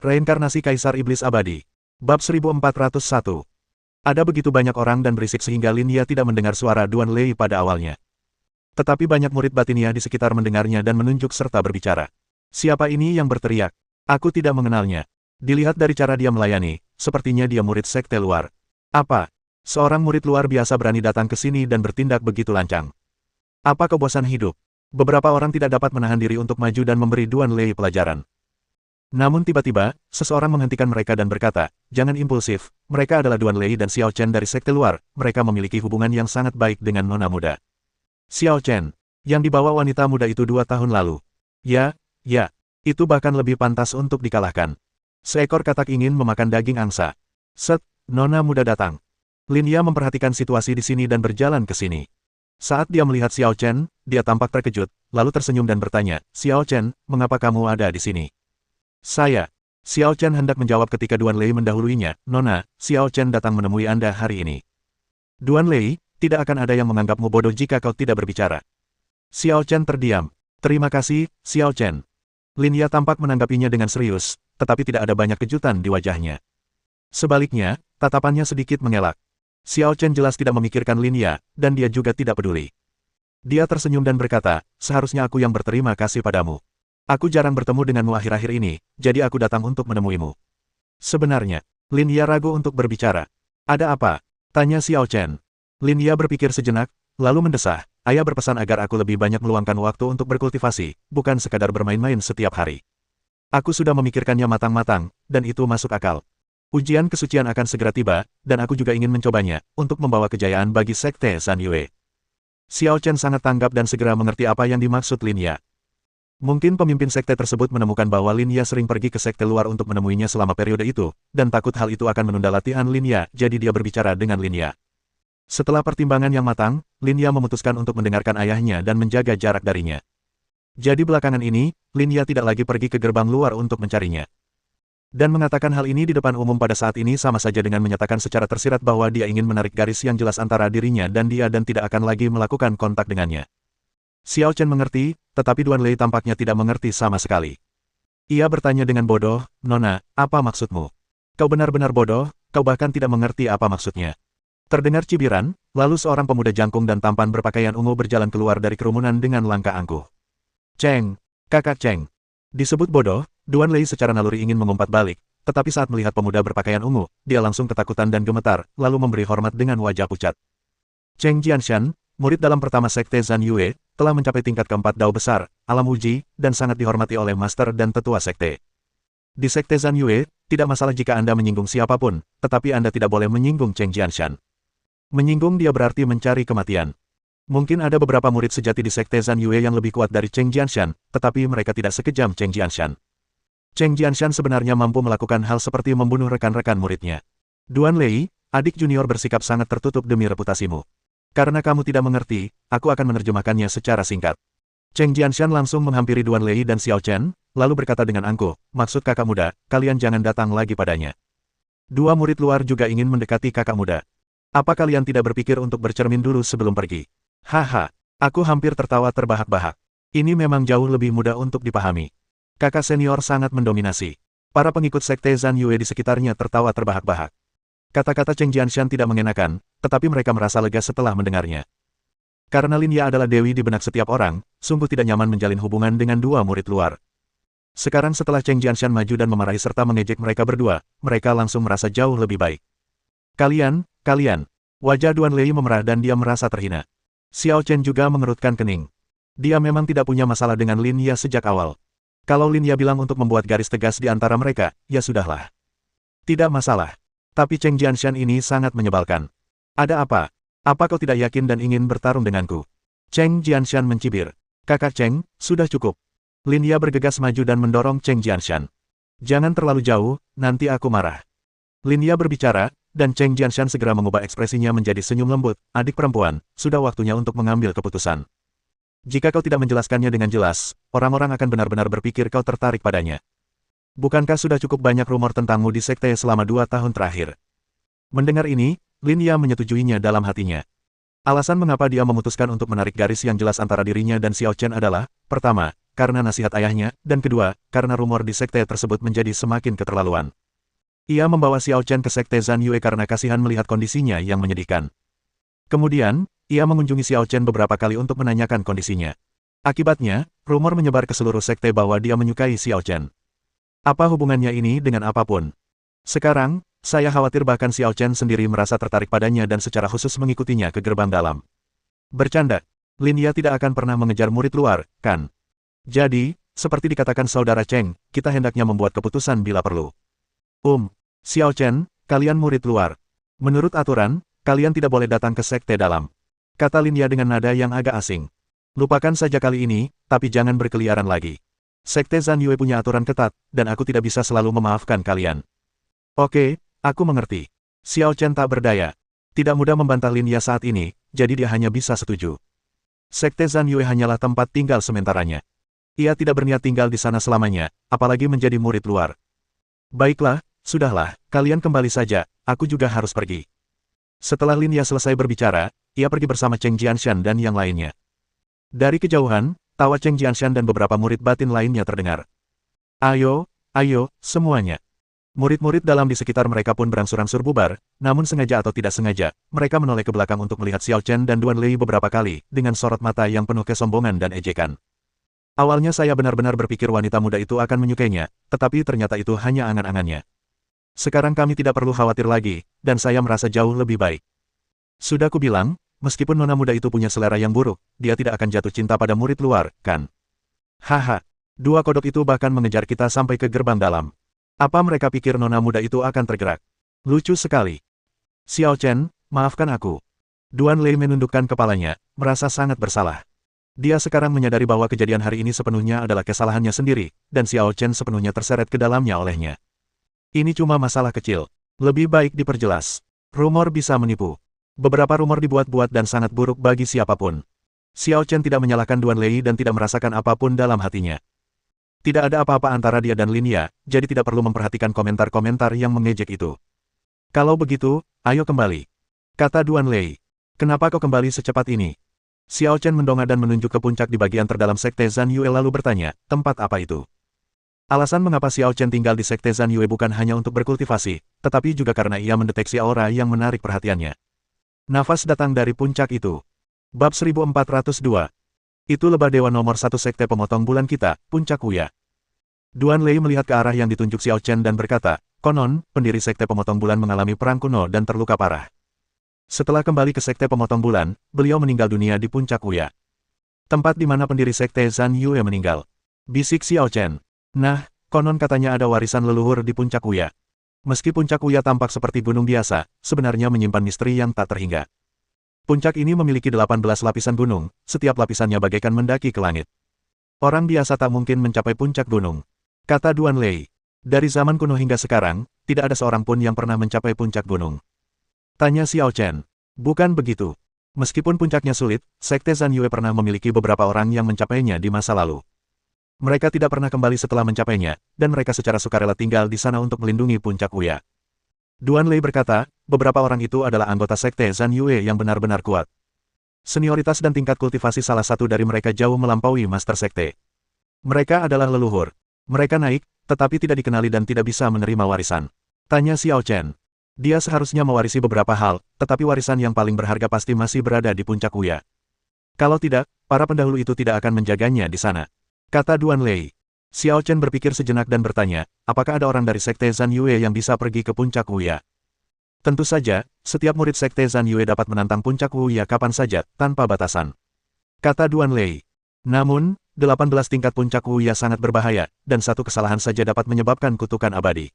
Reinkarnasi Kaisar Iblis Abadi. Bab 1401. Ada begitu banyak orang dan berisik sehingga Lin Ye tidak mendengar suara Duan Lei pada awalnya. Tetapi banyak murid batinia di sekitar mendengarnya dan menunjuk serta berbicara. Siapa ini yang berteriak? Aku tidak mengenalnya. Dilihat dari cara dia melayani, sepertinya dia murid sekte luar. Apa? Seorang murid luar biasa berani datang ke sini dan bertindak begitu lancang. Apa kau bosan hidup? Beberapa orang tidak dapat menahan diri untuk maju dan memberi Duan Lei pelajaran. Namun tiba-tiba, seseorang menghentikan mereka dan berkata, jangan impulsif, mereka adalah Duan Lei dan Xiao Chen dari sekte luar, mereka memiliki hubungan yang sangat baik dengan nona muda. Xiao Chen, yang dibawa wanita muda itu 2 tahun lalu. Ya, itu bahkan lebih pantas untuk dikalahkan. Seekor katak ingin memakan daging angsa. Set, nona muda datang. Lin Ye memperhatikan situasi di sini dan berjalan ke sini. Saat dia melihat Xiao Chen, dia tampak terkejut, lalu tersenyum dan bertanya, Xiao Chen, mengapa kamu ada di sini? Xiao Chen hendak menjawab ketika Duan Lei mendahuluinya, Nona, Xiao Chen datang menemui Anda hari ini. Duan Lei, tidak akan ada yang menganggapmu bodoh jika kau tidak berbicara. Xiao Chen terdiam. Terima kasih, Xiao Chen. Lin Ye tampak menanggapinya dengan serius, tetapi tidak ada banyak kejutan di wajahnya. Sebaliknya, tatapannya sedikit mengelak. Xiao Chen jelas tidak memikirkan Lin Ye, dan dia juga tidak peduli. Dia tersenyum dan berkata, seharusnya aku yang berterima kasih padamu. Aku jarang bertemu denganmu akhir-akhir ini, jadi aku datang untuk menemuimu. Sebenarnya, Lin Ye ragu untuk berbicara. Ada apa? Tanya Xiao Chen. Lin Ye berpikir sejenak, lalu mendesah, ayah berpesan agar aku lebih banyak meluangkan waktu untuk berkultivasi, bukan sekadar bermain-main setiap hari. Aku sudah memikirkannya matang-matang, dan itu masuk akal. Ujian kesucian akan segera tiba, dan aku juga ingin mencobanya, untuk membawa kejayaan bagi sekte San Yue. Xiao Chen sangat tanggap dan segera mengerti apa yang dimaksud Lin Ye. Mungkin pemimpin sekte tersebut menemukan bahwa Lin Ye sering pergi ke sekte luar untuk menemuinya selama periode itu, dan takut hal itu akan menunda latihan Lin Ye, jadi dia berbicara dengan Lin Ye. Setelah pertimbangan yang matang, Lin Ye memutuskan untuk mendengarkan ayahnya dan menjaga jarak darinya. Jadi belakangan ini, Lin Ye tidak lagi pergi ke gerbang luar untuk mencarinya. Dan mengatakan hal ini di depan umum pada saat ini sama saja dengan menyatakan secara tersirat bahwa dia ingin menarik garis yang jelas antara dirinya dan dia dan tidak akan lagi melakukan kontak dengannya. Xiao Chen mengerti, tetapi Duan Lei tampaknya tidak mengerti sama sekali. Ia bertanya dengan bodoh, Nona, apa maksudmu? Kau benar-benar bodoh, kau bahkan tidak mengerti apa maksudnya. Terdengar cibiran, lalu seorang pemuda jangkung dan tampan berpakaian ungu berjalan keluar dari kerumunan dengan langkah angkuh. Cheng, kakak Cheng. Disebut bodoh, Duan Lei secara naluri ingin mengumpat balik, tetapi saat melihat pemuda berpakaian ungu, dia langsung ketakutan dan gemetar, lalu memberi hormat dengan wajah pucat. Cheng Jianshan, murid dalam pertama sekte San Yue, telah mencapai tingkat keempat Dao besar, alam uji, dan sangat dihormati oleh master dan tetua sekte. Di sekte San Yue, tidak masalah jika Anda menyinggung siapapun, tetapi Anda tidak boleh menyinggung Cheng Jianshan. Menyinggung dia berarti mencari kematian. Mungkin ada beberapa murid sejati di sekte San Yue yang lebih kuat dari Cheng Jianshan, tetapi mereka tidak sekejam Cheng Jianshan. Cheng Jianshan sebenarnya mampu melakukan hal seperti membunuh rekan-rekan muridnya. Duan Lei, adik junior bersikap sangat tertutup demi reputasimu. Karena kamu tidak mengerti, aku akan menerjemahkannya secara singkat. Cheng Jianshan langsung menghampiri Duan Lei dan Xiao Chen, lalu berkata dengan angkuh, maksud kakak muda, kalian jangan datang lagi padanya. Dua murid luar juga ingin mendekati kakak muda. Apa kalian tidak berpikir untuk bercermin dulu sebelum pergi? Haha, aku hampir tertawa terbahak-bahak. Ini memang jauh lebih mudah untuk dipahami. Kakak senior sangat mendominasi. Para pengikut sekte San Yue di sekitarnya tertawa terbahak-bahak. Kata-kata Cheng Jianshan tidak mengenakan, tetapi mereka merasa lega setelah mendengarnya. Karena Lin Ye adalah dewi di benak setiap orang, sungguh tidak nyaman menjalin hubungan dengan dua murid luar. Sekarang setelah Cheng Jianshan maju dan memarahi serta mengejek mereka berdua, mereka langsung merasa jauh lebih baik. Kalian. Wajah Duan Lei memerah dan dia merasa terhina. Xiao Chen juga mengerutkan kening. Dia memang tidak punya masalah dengan Lin Ye sejak awal. Kalau Lin Ye bilang untuk membuat garis tegas di antara mereka, ya sudahlah. Tidak masalah. Tapi Cheng Jianshan ini sangat menyebalkan. Ada apa? Apa kau tidak yakin dan ingin bertarung denganku? Cheng Jianshan mencibir. Kakak Cheng, sudah cukup. Lin Ye bergegas maju dan mendorong Cheng Jianshan. Jangan terlalu jauh, nanti aku marah. Lin Ye berbicara, dan Cheng Jianshan segera mengubah ekspresinya menjadi senyum lembut. Adik perempuan, sudah waktunya untuk mengambil keputusan. Jika kau tidak menjelaskannya dengan jelas, orang-orang akan benar-benar berpikir kau tertarik padanya. Bukankah sudah cukup banyak rumor tentangmu di sekte selama 2 tahun terakhir? Mendengar ini, Lin Ye menyetujuinya dalam hatinya. Alasan mengapa dia memutuskan untuk menarik garis yang jelas antara dirinya dan Xiao Chen adalah, pertama, karena nasihat ayahnya, dan kedua, karena rumor di sekte tersebut menjadi semakin keterlaluan. Ia membawa Xiao Chen ke sekte Zhan Yue karena kasihan melihat kondisinya yang menyedihkan. Kemudian, ia mengunjungi Xiao Chen beberapa kali untuk menanyakan kondisinya. Akibatnya, rumor menyebar ke seluruh sekte bahwa dia menyukai Xiao Chen. Apa hubungannya ini dengan apapun? Sekarang, saya khawatir bahkan Xiao Chen sendiri merasa tertarik padanya dan secara khusus mengikutinya ke gerbang dalam. Bercanda, Lin Ye tidak akan pernah mengejar murid luar, kan? Jadi, seperti dikatakan saudara Cheng, kita hendaknya membuat keputusan bila perlu. Xiao Chen, kalian murid luar. Menurut aturan, kalian tidak boleh datang ke sekte dalam. Kata Lin Ye dengan nada yang agak asing. Lupakan saja kali ini, tapi jangan berkeliaran lagi. Sekte Zhan Yue punya aturan ketat, dan aku tidak bisa selalu memaafkan kalian. Oke, aku mengerti. Xiao Chen tak berdaya. Tidak mudah membantah Lin Ye saat ini, jadi dia hanya bisa setuju. Sekte Zhan Yue hanyalah tempat tinggal sementaranya. Ia tidak berniat tinggal di sana selamanya, apalagi menjadi murid luar. Baiklah, sudahlah, kalian kembali saja, aku juga harus pergi. Setelah Lin Ye selesai berbicara, ia pergi bersama Cheng Jianshan dan yang lainnya. Dari kejauhan, tawa Cheng Jianshan dan beberapa murid batin lainnya terdengar. Ayo, semuanya. Murid-murid dalam di sekitar mereka pun berangsur-angsur bubar, namun sengaja atau tidak sengaja, mereka menoleh ke belakang untuk melihat Xiao Chen dan Duan Lei beberapa kali, dengan sorot mata yang penuh kesombongan dan ejekan. Awalnya saya benar-benar berpikir wanita muda itu akan menyukainya, tetapi ternyata itu hanya angan-angannya. Sekarang kami tidak perlu khawatir lagi, dan saya merasa jauh lebih baik. Sudah kubilang, meskipun nona muda itu punya selera yang buruk, dia tidak akan jatuh cinta pada murid luar, kan? Haha, dua kodok itu bahkan mengejar kita sampai ke gerbang dalam. Apa mereka pikir nona muda itu akan tergerak? Lucu sekali. Xiao Chen, maafkan aku. Duan Lei menundukkan kepalanya, merasa sangat bersalah. Dia sekarang menyadari bahwa kejadian hari ini sepenuhnya adalah kesalahannya sendiri, dan Xiao Chen sepenuhnya terseret ke dalamnya olehnya. Ini cuma masalah kecil. Lebih baik diperjelas. Rumor bisa menipu. Beberapa rumor dibuat-buat dan sangat buruk bagi siapapun. Xiao Chen tidak menyalahkan Duan Lei dan tidak merasakan apapun dalam hatinya. Tidak ada apa-apa antara dia dan Lin Ye, jadi tidak perlu memperhatikan komentar-komentar yang mengejek itu. Kalau begitu, ayo kembali. Kata Duan Lei. Kenapa kau kembali secepat ini? Xiao Chen mendongak dan menunjuk ke puncak di bagian terdalam sekte Zhan Yue lalu bertanya, tempat apa itu? Alasan mengapa Xiao Chen tinggal di sekte Zhan Yue bukan hanya untuk berkultivasi, tetapi juga karena ia mendeteksi aura yang menarik perhatiannya. Nafas datang dari puncak itu. Bab 1402. Itu lebah dewa nomor satu sekte pemotong bulan kita, Puncak Wuya. Duan Lei melihat ke arah yang ditunjuk Xiao Chen dan berkata, konon, pendiri sekte pemotong bulan mengalami perang kuno dan terluka parah. Setelah kembali ke sekte pemotong bulan, beliau meninggal dunia di Puncak Wuya. Tempat di mana pendiri sekte Zhan Yue meninggal. Bisik Xiao Chen. Nah, konon katanya ada warisan leluhur di Puncak Wuya. Meski Puncak Wuya tampak seperti gunung biasa, sebenarnya menyimpan misteri yang tak terhingga. Puncak ini memiliki 18 lapisan gunung, setiap lapisannya bagaikan mendaki ke langit. Orang biasa tak mungkin mencapai puncak gunung. Kata Duan Lei. Dari zaman kuno hingga sekarang, tidak ada seorang pun yang pernah mencapai puncak gunung. Tanya Xiao Chen. Bukan begitu. Meskipun puncaknya sulit, sekte Zhan Yue pernah memiliki beberapa orang yang mencapainya di masa lalu. Mereka tidak pernah kembali setelah mencapainya, dan mereka secara sukarela tinggal di sana untuk melindungi Puncak Wuya. Duan Lei berkata, beberapa orang itu adalah anggota sekte Zhan Yue yang benar-benar kuat. Senioritas dan tingkat kultivasi salah satu dari mereka jauh melampaui master sekte. Mereka adalah leluhur. Mereka naik, tetapi tidak dikenali dan tidak bisa menerima warisan. Tanya Xiao Chen. Dia seharusnya mewarisi beberapa hal, tetapi warisan yang paling berharga pasti masih berada di Puncak Wuya. Kalau tidak, para pendahulu itu tidak akan menjaganya di sana. Kata Duan Lei. Xiao Chen berpikir sejenak dan bertanya, apakah ada orang dari sekte Zhan Yue yang bisa pergi ke Puncak Wuya? Tentu saja, setiap murid sekte Zhan Yue dapat menantang Puncak Wuya kapan saja, tanpa batasan. Kata Duan Lei. Namun, 18 tingkat Puncak Wuya sangat berbahaya, dan satu kesalahan saja dapat menyebabkan kutukan abadi.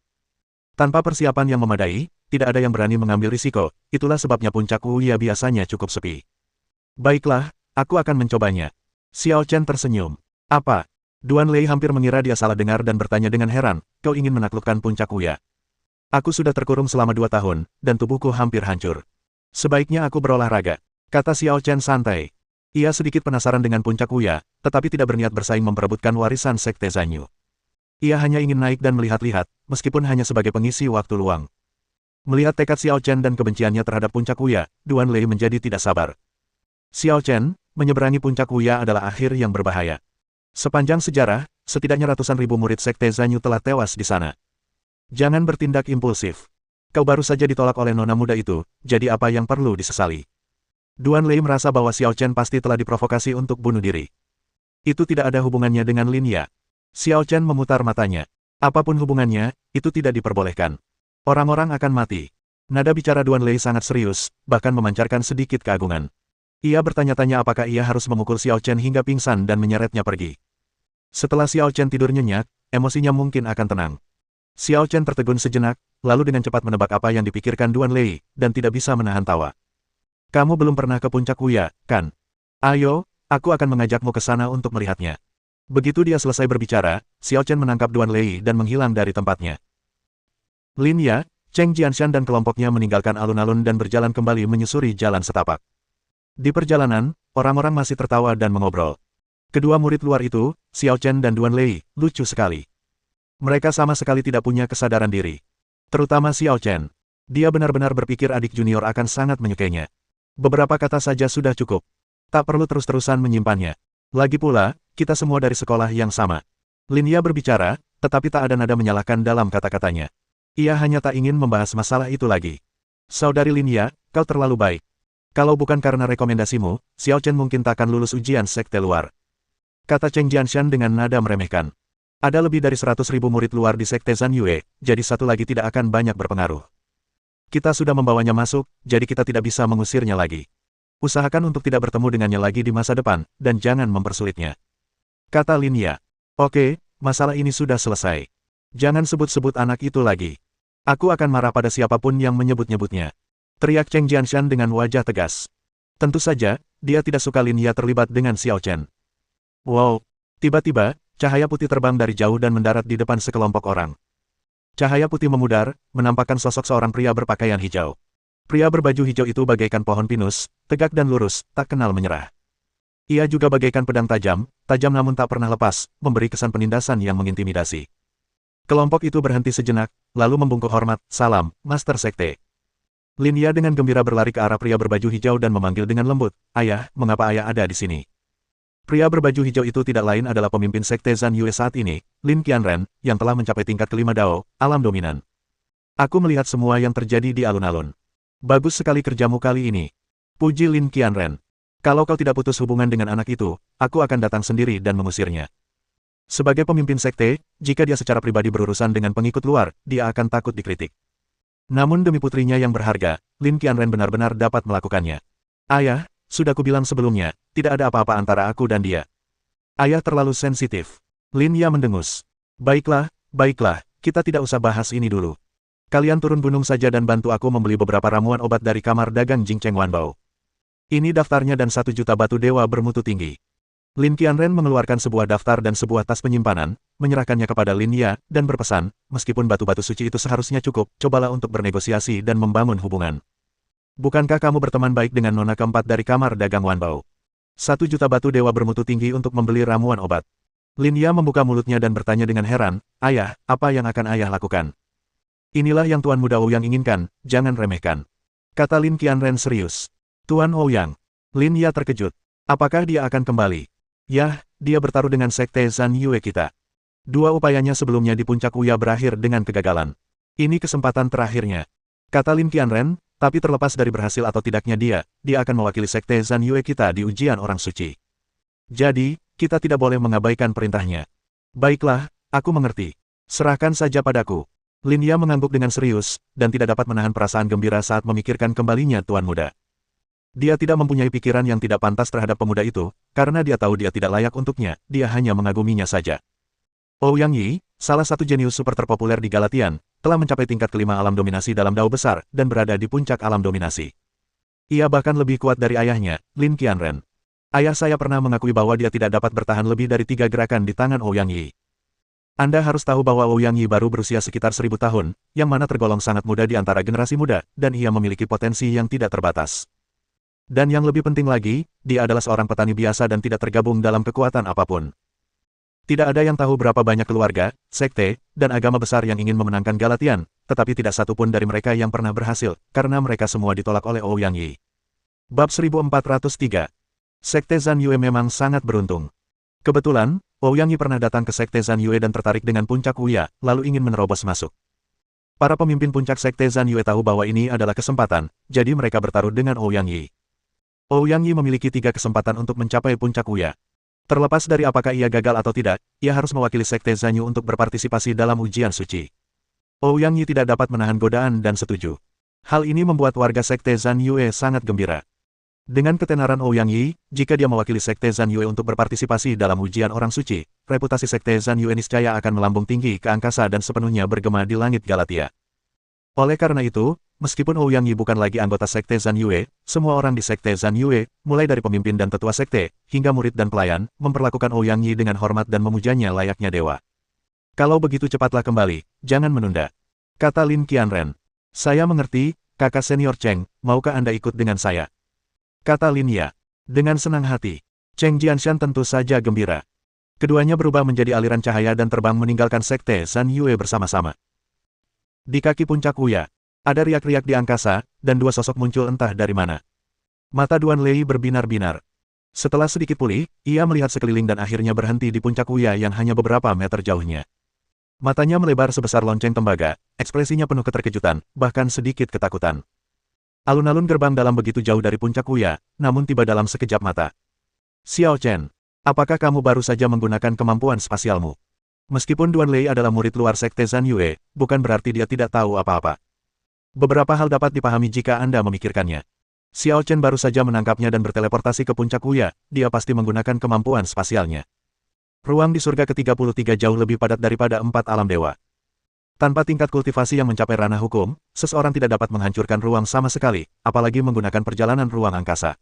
Tanpa persiapan yang memadai, tidak ada yang berani mengambil risiko, itulah sebabnya Puncak Wuya biasanya cukup sepi. Baiklah, aku akan mencobanya. Xiao Chen tersenyum. Apa? Duan Lei hampir mengira dia salah dengar dan bertanya dengan heran, kau ingin menaklukkan Puncak Wuya? Aku sudah terkurung selama 2 tahun, dan tubuhku hampir hancur. Sebaiknya aku berolahraga. Kata Xiao Chen santai. Ia sedikit penasaran dengan Puncak Wuya, tetapi tidak berniat bersaing memperebutkan warisan sekte Zhan Yue. Ia hanya ingin naik dan melihat-lihat, meskipun hanya sebagai pengisi waktu luang. Melihat tekad Xiao Chen dan kebenciannya terhadap Puncak Wuya, Duan Lei menjadi tidak sabar. Xiao Chen, menyeberangi Puncak Wuya adalah akhir yang berbahaya. Sepanjang sejarah, setidaknya ratusan ribu murid Sekte Zanyu telah tewas di sana. Jangan bertindak impulsif. Kau baru saja ditolak oleh nona muda itu, jadi apa yang perlu disesali? Duan Lei merasa bahwa Xiao Chen pasti telah diprovokasi untuk bunuh diri. Itu tidak ada hubungannya dengan Lin Ya. Xiao Chen memutar matanya. Apapun hubungannya, itu tidak diperbolehkan. Orang-orang akan mati. Nada bicara Duan Lei sangat serius, bahkan memancarkan sedikit keagungan. Ia bertanya-tanya apakah ia harus memukul Xiao Chen hingga pingsan dan menyeretnya pergi. Setelah Xiao Chen tidur nyenyak, emosinya mungkin akan tenang. Xiao Chen tertegun sejenak, lalu dengan cepat menebak apa yang dipikirkan Duan Lei, dan tidak bisa menahan tawa. Kamu belum pernah ke puncak Wuya, kan? Ayo, aku akan mengajakmu ke sana untuk melihatnya. Begitu dia selesai berbicara, Xiao Chen menangkap Duan Lei dan menghilang dari tempatnya. Lin Ya, Cheng Jianshan dan kelompoknya meninggalkan alun-alun dan berjalan kembali menyusuri jalan setapak. Di perjalanan, orang-orang masih tertawa dan mengobrol. Kedua murid luar itu, Xiao Chen dan Duan Lei, lucu sekali. Mereka sama sekali tidak punya kesadaran diri. Terutama Xiao Chen. Dia benar-benar berpikir adik junior akan sangat menyukainya. Beberapa kata saja sudah cukup. Tak perlu terus-terusan menyimpannya. Lagi pula, kita semua dari sekolah yang sama. Lin Ya berbicara, tetapi tak ada nada menyalahkan dalam kata-katanya. Ia hanya tak ingin membahas masalah itu lagi. Saudari Lin Ya, kau terlalu baik. Kalau bukan karena rekomendasimu, Xiao Chen mungkin tak akan lulus ujian sekte luar. Kata Cheng Jianshan dengan nada meremehkan. Ada lebih dari 100.000 murid luar di sekte Zanyue, jadi satu lagi tidak akan banyak berpengaruh. Kita sudah membawanya masuk, jadi kita tidak bisa mengusirnya lagi. Usahakan untuk tidak bertemu dengannya lagi di masa depan, dan jangan mempersulitnya. Kata Lin Ya. Oke, masalah ini sudah selesai. Jangan sebut-sebut anak itu lagi. Aku akan marah pada siapapun yang menyebut-nyebutnya. Teriak Cheng Jianshan dengan wajah tegas. Tentu saja, dia tidak suka Lin Ya terlibat dengan Xiao Chen. Wow! Tiba-tiba, cahaya putih terbang dari jauh dan mendarat di depan sekelompok orang. Cahaya putih memudar, menampakkan sosok seorang pria berpakaian hijau. Pria berbaju hijau itu bagaikan pohon pinus, tegak dan lurus, tak kenal menyerah. Ia juga bagaikan pedang tajam, tajam namun tak pernah lepas, memberi kesan penindasan yang mengintimidasi. Kelompok itu berhenti sejenak, lalu membungkuk hormat, salam, Master Sekte. Lin Ya dengan gembira berlari ke arah pria berbaju hijau dan memanggil dengan lembut, Ayah, mengapa ayah ada di sini? Pria berbaju hijau itu tidak lain adalah pemimpin Sekte Zanyue saat ini, Lin Qianren, yang telah mencapai tingkat kelima Dao, alam dominan. Aku melihat semua yang terjadi di alun-alun. Bagus sekali kerjamu kali ini. Puji Lin Qianren. Kalau kau tidak putus hubungan dengan anak itu, aku akan datang sendiri dan mengusirnya. Sebagai pemimpin sekte, jika dia secara pribadi berurusan dengan pengikut luar, dia akan takut dikritik. Namun demi putrinya yang berharga, Lin Qianren benar-benar dapat melakukannya. Ayah, sudah kubilang sebelumnya, tidak ada apa-apa antara aku dan dia. Ayah terlalu sensitif. Lin Ya mendengus. Baiklah, baiklah, kita tidak usah bahas ini dulu. Kalian turun gunung saja dan bantu aku membeli beberapa ramuan obat dari kamar dagang Jingcheng Wanbao. Ini daftarnya dan 1 juta batu dewa bermutu tinggi. Lin Qianren mengeluarkan sebuah daftar dan sebuah tas penyimpanan, menyerahkannya kepada Lin Ya, dan berpesan, meskipun batu-batu suci itu seharusnya cukup, cobalah untuk bernegosiasi dan membangun hubungan. Bukankah kamu berteman baik dengan nona keempat dari kamar dagang Wanbao? 1 juta batu dewa bermutu tinggi untuk membeli ramuan obat. Lin Ya membuka mulutnya dan bertanya dengan heran, Ayah, apa yang akan ayah lakukan? Inilah yang Tuan Muda Ouyang inginkan, jangan remehkan. Kata Lin Qianren serius. Tuan Ouyang. Lin Ya terkejut. Apakah dia akan kembali? Yah, dia bertaruh dengan Sekte Zanyue kita. 2 upayanya sebelumnya di puncak Wuya berakhir dengan kegagalan. Ini kesempatan terakhirnya. Kata Lin Qianren, tapi terlepas dari berhasil atau tidaknya dia akan mewakili Sekte Zanyue kita di ujian orang suci. Jadi, kita tidak boleh mengabaikan perintahnya. Baiklah, aku mengerti. Serahkan saja padaku. Lin Ya mengangguk dengan serius, dan tidak dapat menahan perasaan gembira saat memikirkan kembalinya Tuan Muda. Dia tidak mempunyai pikiran yang tidak pantas terhadap pemuda itu, karena dia tahu dia tidak layak untuknya, dia hanya mengaguminya saja. Ouyang Yi, salah satu jenius super terpopuler di Galatian, telah mencapai tingkat kelima alam dominasi dalam Dao besar, dan berada di puncak alam dominasi. Ia bahkan lebih kuat dari ayahnya, Lin Qianren. Ayah saya pernah mengakui bahwa dia tidak dapat bertahan lebih dari 3 gerakan di tangan Ouyang Yi. Anda harus tahu bahwa Ouyang Yi baru berusia sekitar 1000 tahun, yang mana tergolong sangat muda di antara generasi muda, dan ia memiliki potensi yang tidak terbatas. Dan yang lebih penting lagi, dia adalah seorang petani biasa dan tidak tergabung dalam kekuatan apapun. Tidak ada yang tahu berapa banyak keluarga, sekte, dan agama besar yang ingin memenangkan Galatian, tetapi tidak satu pun dari mereka yang pernah berhasil, karena mereka semua ditolak oleh Ouyang Yi. Bab 1403. Sekte Zanyue memang sangat beruntung. Kebetulan, Ouyang Yi pernah datang ke Sekte Zhan Yue dan tertarik dengan puncak Wuya, lalu ingin menerobos masuk. Para pemimpin puncak Sekte Zhan Yue tahu bahwa ini adalah kesempatan, jadi mereka bertaruh dengan Ouyang Yi. Ouyang Yi memiliki 3 kesempatan untuk mencapai puncak Wuya. Terlepas dari apakah ia gagal atau tidak, ia harus mewakili Sekte Zhan Yue untuk berpartisipasi dalam ujian suci. Ouyang Yi tidak dapat menahan godaan dan setuju. Hal ini membuat warga Sekte Zhan Yue sangat gembira. Dengan ketenaran Ouyang Yi, jika dia mewakili Sekte Zhan Yue untuk berpartisipasi dalam ujian orang suci, reputasi Sekte Zhan Yue niscaya akan melambung tinggi ke angkasa dan sepenuhnya bergema di langit Galatia. Oleh karena itu, meskipun Ouyang Yi bukan lagi anggota Sekte Zhan Yue, semua orang di Sekte Zhan Yue, mulai dari pemimpin dan tetua sekte, hingga murid dan pelayan, memperlakukan Ouyang Yi dengan hormat dan memujanya layaknya dewa. Kalau begitu cepatlah kembali, jangan menunda. Kata Lin Qianren. Saya mengerti, kakak senior Cheng, maukah Anda ikut dengan saya? Kata Lin Ya. Dengan senang hati. Cheng Jianshan tentu saja gembira. Keduanya berubah menjadi aliran cahaya dan terbang meninggalkan Sekte Zhan Yue bersama-sama. Di kaki puncak Wuya, ada riak-riak di angkasa, dan 2 sosok muncul entah dari mana. Mata Duan Lei berbinar-binar. Setelah sedikit pulih, ia melihat sekeliling dan akhirnya berhenti di puncak Wuya yang hanya beberapa meter jauhnya. Matanya melebar sebesar lonceng tembaga, ekspresinya penuh keterkejutan, bahkan sedikit ketakutan. Alun-alun gerbang dalam begitu jauh dari puncak Wuya, namun tiba dalam sekejap mata. Xiao Chen, apakah kamu baru saja menggunakan kemampuan spasialmu? Meskipun Duan Lei adalah murid luar Sekte Zhan Yue, bukan berarti dia tidak tahu apa-apa. Beberapa hal dapat dipahami jika Anda memikirkannya. Xiao Chen baru saja menangkapnya dan berteleportasi ke puncak Wuya, dia pasti menggunakan kemampuan spasialnya. Ruang di surga ke-33 jauh lebih padat daripada 4 alam dewa. Tanpa tingkat kultivasi yang mencapai ranah hukum, seseorang tidak dapat menghancurkan ruang sama sekali, apalagi menggunakan perjalanan ruang angkasa.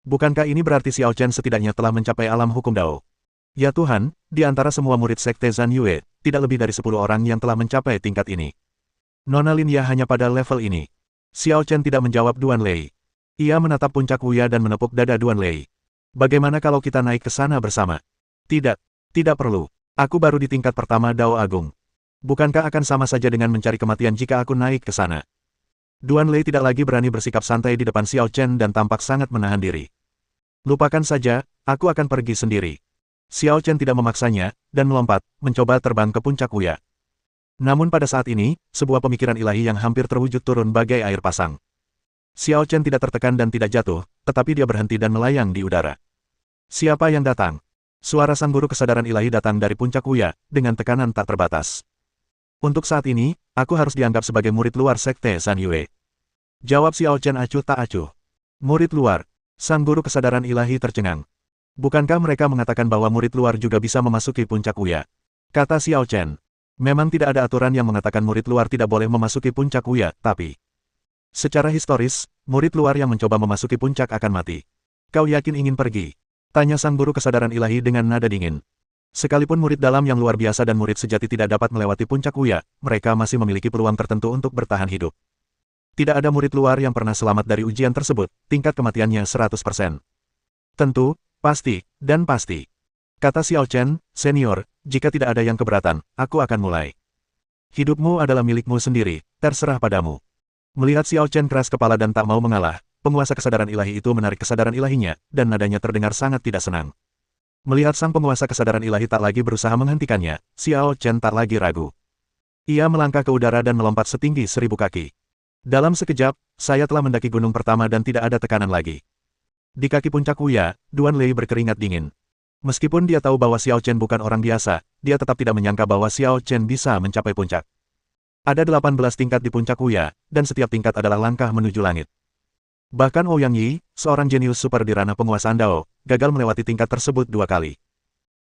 Bukankah ini berarti Xiao Chen setidaknya telah mencapai alam hukum Dao? Ya Tuhan, di antara semua murid Sekte Zhan Yue, tidak lebih dari 10 orang yang telah mencapai tingkat ini. Nona Lin Ya hanya pada level ini. Xiao Chen tidak menjawab Duan Lei. Ia menatap puncak Wuya dan menepuk dada Duan Lei. Bagaimana kalau kita naik ke sana bersama? Tidak, tidak perlu. Aku baru di tingkat pertama Dao Agung. Bukankah akan sama saja dengan mencari kematian jika aku naik ke sana? Duan Lei tidak lagi berani bersikap santai di depan Xiao Chen dan tampak sangat menahan diri. Lupakan saja, aku akan pergi sendiri. Xiao Chen tidak memaksanya, dan melompat, mencoba terbang ke puncak Wuya. Namun pada saat ini, sebuah pemikiran ilahi yang hampir terwujud turun bagai air pasang. Xiao Chen tidak tertekan dan tidak jatuh, tetapi dia berhenti dan melayang di udara. Siapa yang datang? Suara sang guru kesadaran ilahi datang dari puncak Wuya, dengan tekanan tak terbatas. Untuk saat ini, aku harus dianggap sebagai murid luar Sekte Zhan Yue. Jawab Xiao Chen acuh tak acuh. Murid luar. Sang guru kesadaran ilahi tercengang. Bukankah mereka mengatakan bahwa murid luar juga bisa memasuki puncak Wuya? Kata Xiao Chen. Memang tidak ada aturan yang mengatakan murid luar tidak boleh memasuki puncak Wuya, tapi secara historis, murid luar yang mencoba memasuki puncak akan mati. Kau yakin ingin pergi? Tanya sang guru kesadaran ilahi dengan nada dingin. Sekalipun murid dalam yang luar biasa dan murid sejati tidak dapat melewati puncak Wuya, mereka masih memiliki peluang tertentu untuk bertahan hidup. Tidak ada murid luar yang pernah selamat dari ujian tersebut, tingkat kematiannya 100%. Tentu, pasti, dan pasti. Kata Xiao Chen, senior, jika tidak ada yang keberatan, aku akan mulai. Hidupmu adalah milikmu sendiri, terserah padamu. Melihat Xiao Chen keras kepala dan tak mau mengalah, penguasa kesadaran ilahi itu menarik kesadaran ilahinya, dan nadanya terdengar sangat tidak senang. Melihat sang penguasa kesadaran ilahi tak lagi berusaha menghentikannya, Xiao Chen tak lagi ragu. Ia melangkah ke udara dan melompat setinggi 1000 kaki. Dalam sekejap, saya telah mendaki gunung pertama dan tidak ada tekanan lagi. Di kaki puncak Wuya, Duan Lei berkeringat dingin. Meskipun dia tahu bahwa Xiao Chen bukan orang biasa, dia tetap tidak menyangka bahwa Xiao Chen bisa mencapai puncak. Ada 18 tingkat di puncak Wuya, dan setiap tingkat adalah langkah menuju langit. Bahkan Ouyang Yi, seorang jenius super di ranah penguasaan Dao, gagal melewati tingkat tersebut 2 kali.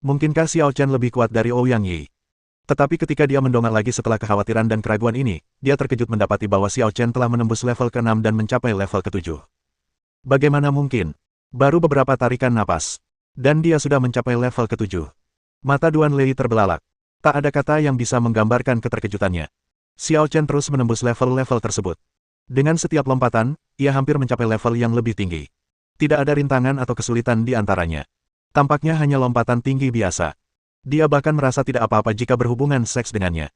Mungkinkah Xiao Chen lebih kuat dari Ouyang Yi? Tetapi ketika dia mendongak lagi setelah kekhawatiran dan keraguan ini, dia terkejut mendapati bahwa Xiao Chen telah menembus level ke-6 dan mencapai level ke-7. Bagaimana mungkin? Baru beberapa tarikan napas. Dan dia sudah mencapai level ke-7. Mata Duan Lei terbelalak. Tak ada kata yang bisa menggambarkan keterkejutannya. Xiao Chen terus menembus level-level tersebut. Dengan setiap lompatan, ia hampir mencapai level yang lebih tinggi. Tidak ada rintangan atau kesulitan di antaranya. Tampaknya hanya lompatan tinggi biasa. Dia bahkan merasa tidak apa-apa jika berhubungan seks dengannya.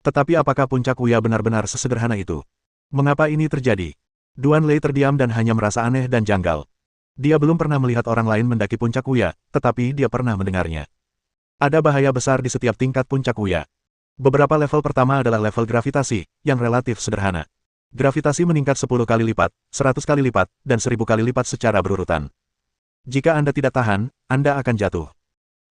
Tetapi apakah puncak Wuya benar-benar sesederhana itu? Mengapa ini terjadi? Duan Lei terdiam dan hanya merasa aneh dan janggal. Dia belum pernah melihat orang lain mendaki puncak Wuya, tetapi dia pernah mendengarnya. Ada bahaya besar di setiap tingkat puncak Wuya. Beberapa level pertama adalah level gravitasi, yang relatif sederhana. Gravitasi meningkat 10 kali lipat, 100 kali lipat, dan 1000 kali lipat secara berurutan. Jika Anda tidak tahan, Anda akan jatuh.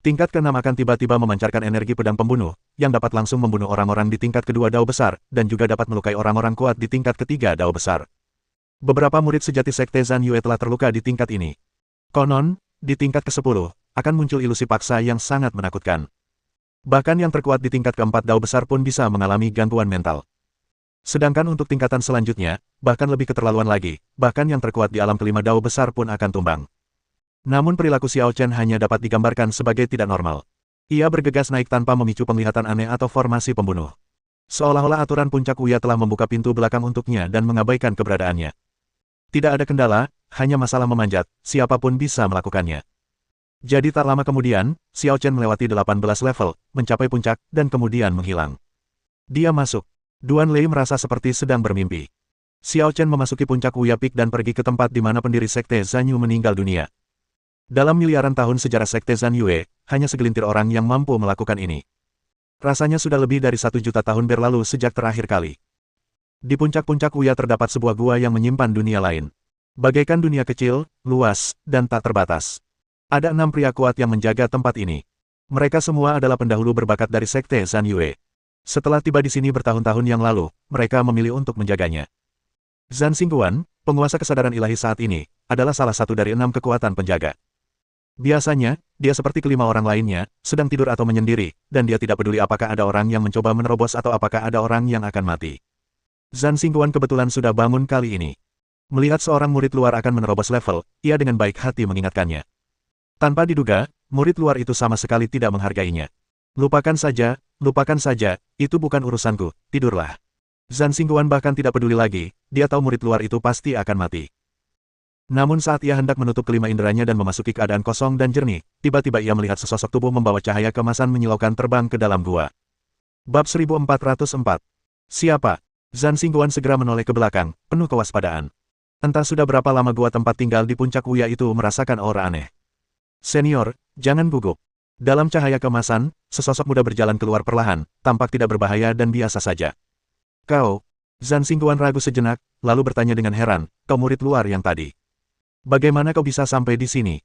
Tingkat ke-6 akan tiba-tiba memancarkan energi pedang pembunuh, yang dapat langsung membunuh orang-orang di tingkat kedua dao besar, dan juga dapat melukai orang-orang kuat di tingkat ketiga dao besar. Beberapa murid sejati Sekte Zhan Yue telah terluka di tingkat ini. Konon, di tingkat ke-10, akan muncul ilusi paksa yang sangat menakutkan. Bahkan yang terkuat di tingkat keempat dao besar pun bisa mengalami gangguan mental. Sedangkan untuk tingkatan selanjutnya, bahkan lebih keterlaluan lagi, bahkan yang terkuat di alam kelima dao besar pun akan tumbang. Namun perilaku Xiao Chen hanya dapat digambarkan sebagai tidak normal. Ia bergegas naik tanpa memicu penglihatan aneh atau formasi pembunuh. Seolah-olah aturan puncak Wuya telah membuka pintu belakang untuknya dan mengabaikan keberadaannya. Tidak ada kendala, hanya masalah memanjat, siapapun bisa melakukannya. Jadi tak lama kemudian, Xiao Chen melewati 18 level, mencapai puncak, dan kemudian menghilang. Dia masuk. Duan Lei merasa seperti sedang bermimpi. Xiao Chen memasuki puncak Wuya Peak dan pergi ke tempat di mana pendiri Sekte Zhan Yu meninggal dunia. Dalam miliaran tahun sejarah Sekte Zhan Yue, hanya segelintir orang yang mampu melakukan ini. Rasanya sudah lebih dari 1 juta tahun berlalu sejak terakhir kali. Di puncak-puncak Wuya terdapat sebuah gua yang menyimpan dunia lain. Bagaikan dunia kecil, luas, dan tak terbatas. Ada 6 pria kuat yang menjaga tempat ini. Mereka semua adalah pendahulu berbakat dari Sekte Zhan Yue. Setelah tiba di sini bertahun-tahun yang lalu, mereka memilih untuk menjaganya. Zhan Xingguan, penguasa kesadaran ilahi saat ini, adalah salah satu dari 6 kekuatan penjaga. Biasanya, dia seperti kelima orang lainnya, sedang tidur atau menyendiri, dan dia tidak peduli apakah ada orang yang mencoba menerobos atau apakah ada orang yang akan mati. Zhan Xingguan kebetulan sudah bangun kali ini. Melihat seorang murid luar akan menerobos level, ia dengan baik hati mengingatkannya. Tanpa diduga, murid luar itu sama sekali tidak menghargainya. Lupakan saja, itu bukan urusanku, tidurlah. Zhan Xingguan bahkan tidak peduli lagi, dia tahu murid luar itu pasti akan mati. Namun saat ia hendak menutup kelima inderanya dan memasuki keadaan kosong dan jernih, tiba-tiba ia melihat sesosok tubuh membawa cahaya keemasan menyilaukan terbang ke dalam gua. Bab 1404. Siapa? Zhan Xingguan segera menoleh ke belakang, penuh kewaspadaan. Entah sudah berapa lama gua tempat tinggal di puncak Wuya itu merasakan aura aneh. Senior, jangan gugup. Dalam cahaya keemasan, sesosok muda berjalan keluar perlahan, tampak tidak berbahaya dan biasa saja. Kau? Zhan Xingguan ragu sejenak, lalu bertanya dengan heran, kau murid luar yang tadi. Bagaimana kau bisa sampai di sini?